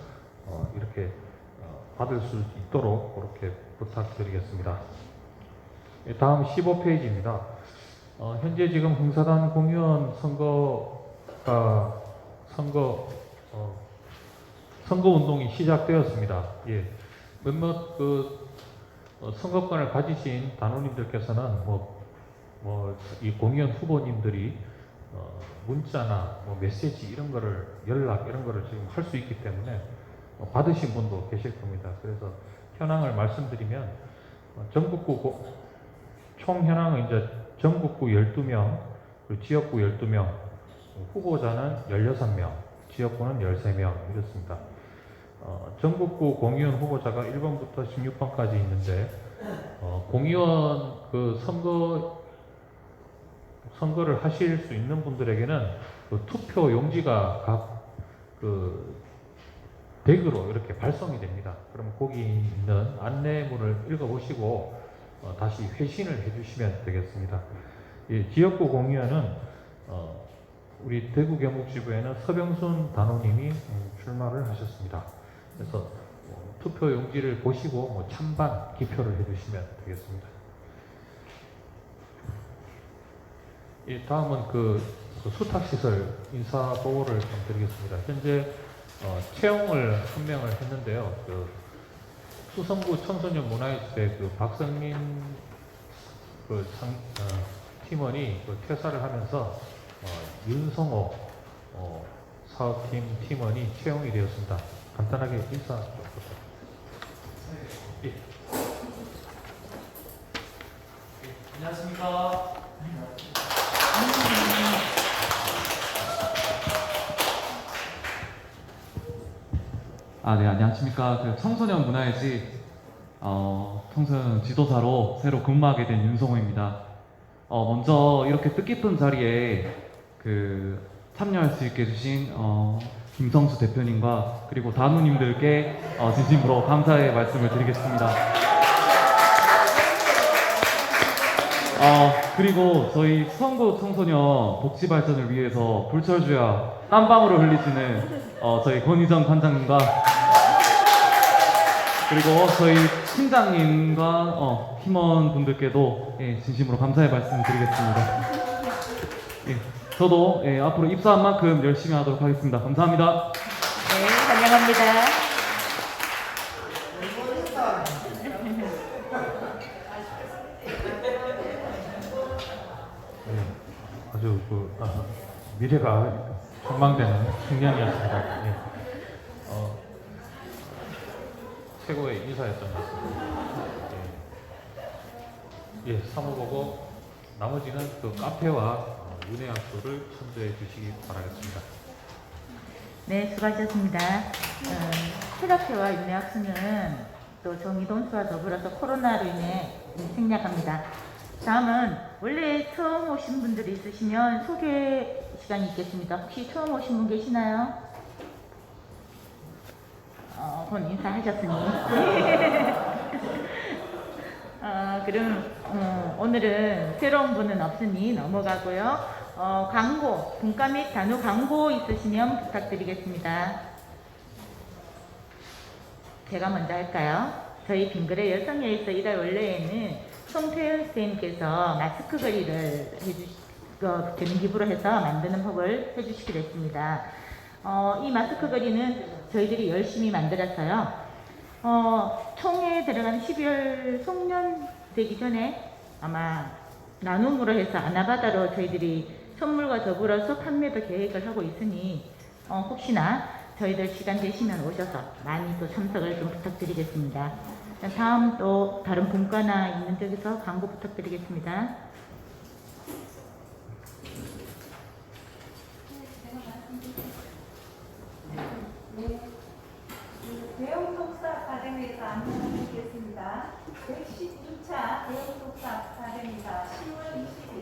[SPEAKER 5] 이렇게 받을 수 있도록 그렇게 부탁드리겠습니다. 다음 15페이지입니다. 현재 지금 흥사단 공무원 선거 운동이 시작되었습니다. 예, 몇몇 그 선거권을 가지신 단원님들께서는 뭐 뭐 이 공의원 후보님들이 문자나 뭐 메시지 이런 거를 연락 이런 거를 지금 할 수 있기 때문에 받으신 분도 계실 겁니다. 그래서 현황을 말씀드리면 전국구 총 현황은 이제 전국구 12명, 그리고 지역구 12명, 후보자는 16명, 지역구는 13명 이렇습니다. 전국구 공의원 후보자가 1번부터 16번까지 있는데 공의원 그 선거를 하실 수 있는 분들에게는 그 투표 용지가 각 그 댁으로 이렇게 발송이 됩니다. 그럼 거기 있는 안내문을 읽어보시고 다시 회신을 해주시면 되겠습니다. 예, 지역구 공의원은 우리 대구 경북지부에는 서병순 단원님이 출마를 하셨습니다. 그래서 투표 용지를 보시고 찬반 기표를 해주시면 되겠습니다. 예, 다음은 그 수탁시설 인사 보고를 좀 드리겠습니다. 현재 채용을 한 명을 했는데요. 그 수성구 청소년 문화예술의 그 박성민 팀원이 퇴사를 하면서 윤성호 사업팀 팀원이 채용이 되었습니다. 간단하게 인사 좀 부탁드립니다. 예.
[SPEAKER 6] 안녕하십니까. 네, 안녕하십니까. 그 청소년 문화예지 청소년 지도사로 새로 근무하게 된 윤성호입니다. 먼저 이렇게 뜻깊은 자리에 참여할 수 있게 해주신 김성수 대표님과 그리고 단우님들께 진심으로 감사의 말씀을 드리겠습니다. 그리고 저희 수성구 청소년 복지 발전을 위해서 불철주야 땀방울을 흘리시는 저희 권희정 관장님과 그리고 저희 팀장님과 팀원분들께도 진심으로 감사의 말씀 드리겠습니다. 저도 앞으로 입사한 만큼 열심히 하도록 하겠습니다. 감사합니다.
[SPEAKER 1] 네, 환영합니다.
[SPEAKER 5] 아주 미래가 전망되는 청년이었습니다. 예. 최고의 인사였던 것 같습니다. 예, 사무보고 나머지는 그 카페와 윤회학소를 첨부해 주시기 바라겠습니다.
[SPEAKER 1] 네, 수고하셨습니다. 체력회와 윤회학수는 또 정의돈수와 더불어서 코로나로 인해 생략합니다. 다음은 원래 처음 오신 분들이 있으시면 소개 시간이 있겠습니다. 혹시 처음 오신 분 계시나요? 그건 인사하셨으니. 그럼 오늘은 새로운 분은 없으니 넘어가고요. 광고, 분과 및 단후 광고 있으시면 부탁드리겠습니다. 제가 먼저 할까요? 저희 빙그레 여성예에서 1월 원래에는 송태현 선생님께서 마스크 거리를 되는 기부로 해서 만드는 법을 해주시기로 했습니다. 이 마스크 거리는 저희들이 열심히 만들었어요. 총회에 들어간 12월 송년 되기 전에 아마 나눔으로 해서 아나바다로 저희들이 선물과 더불어서 판매도 계획을 하고 있으니 혹시나 저희들 시간 되시면 오셔서 많이 또 참석을 좀 부탁드리겠습니다. 다음 또 다른 분과나 있는 쪽에서 광고 부탁드리겠습니다.
[SPEAKER 2] 대형 독서 아카데미에서 안내드리겠습니다. 112차 대형 독서 아카데미가 10월 20일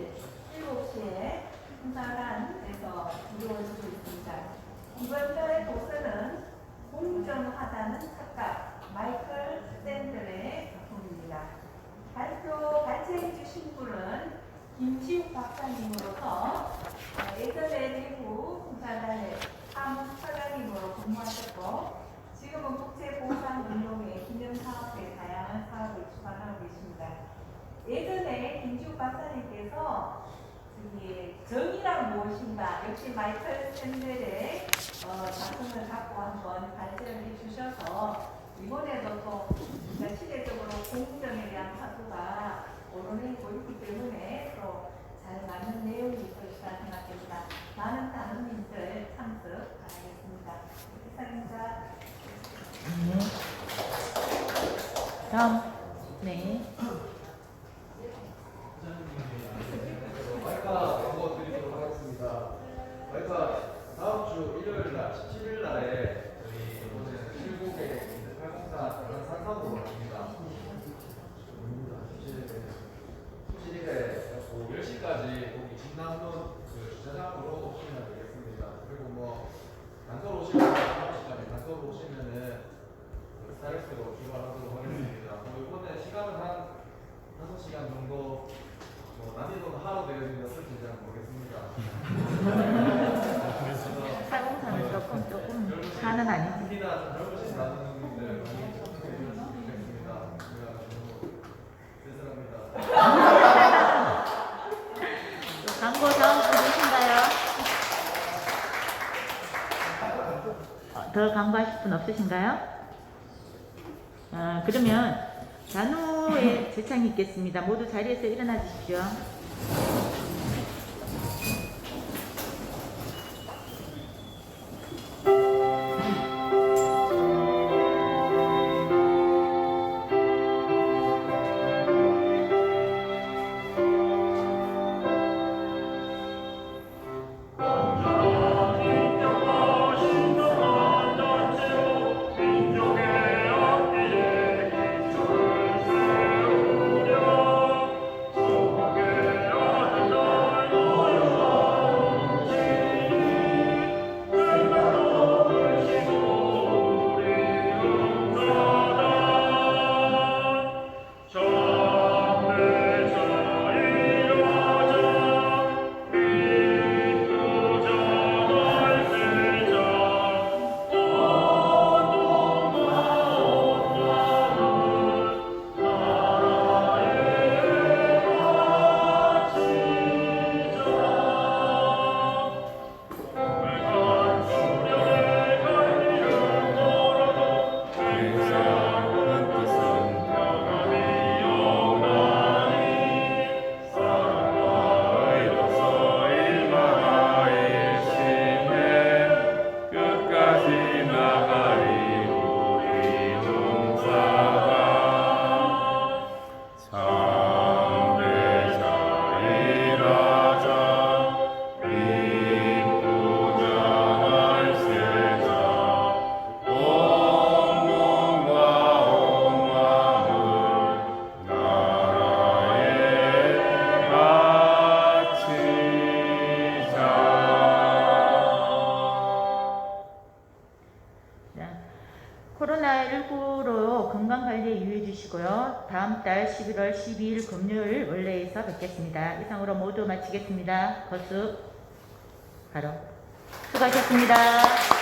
[SPEAKER 2] 7시에 풍사단에서 이루어지고 있습니다. 이번 달의 독서는 공정하다는 착각 마이클 샌들의 작품입니다. 발제해 주신 분은 김지욱 박사님으로서 예전에 대구 풍사단의 사무처장님으로 근무하셨고 지금은 국제보상운동의 기념사업에 다양한 사업을 주관하고 계십니다. 예전에 김지욱 박사님께서 정의란 무엇인가 역시 마이클 샌델의 작품을 갖고 한번 발제를 해주셔서 이번에도 또 시대적으로 공정에 대한 사고가 오르내리고 있기 때문에 또
[SPEAKER 1] 다음. 네.
[SPEAKER 7] 마이카 광고 드리도록 하겠습니다. 마이카 다음 주 일요일 날 17일 날에 저희 이번에 7국에 804 산사으로 갑니다. 17일에 오후 10시까지 거기 진남로 그 주차장으로 오시면 되겠습니다. 그리고 뭐 단서로 오시면 9시까지 단서로 오시면은 그 스타렉스로 출발하도록 하겠습니다. 뭐 이번에 시간은 한 5시간 정도 난이도는 하루 되어 있는데 어떨지 잘 모르겠습니다.
[SPEAKER 1] 사공사는 조금 하는 아니지.
[SPEAKER 7] 특히나 좀 젊으신 나누님들 많이 참석해 주시면 좋겠습니다. 제가 너무 죄송합니다.
[SPEAKER 1] 또 광고 다음 분 계신가요? 더 광고하실 분 없으신가요? 그러면 단호의 제창이 있겠습니다. 모두 자리에서 일어나 주십시오. 코로나19로 건강관리에 유의해 주시고요. 다음 달 11월 12일 금요일 원래에서 뵙겠습니다. 이상으로 모두 마치겠습니다. 거수 바로 수고하셨습니다.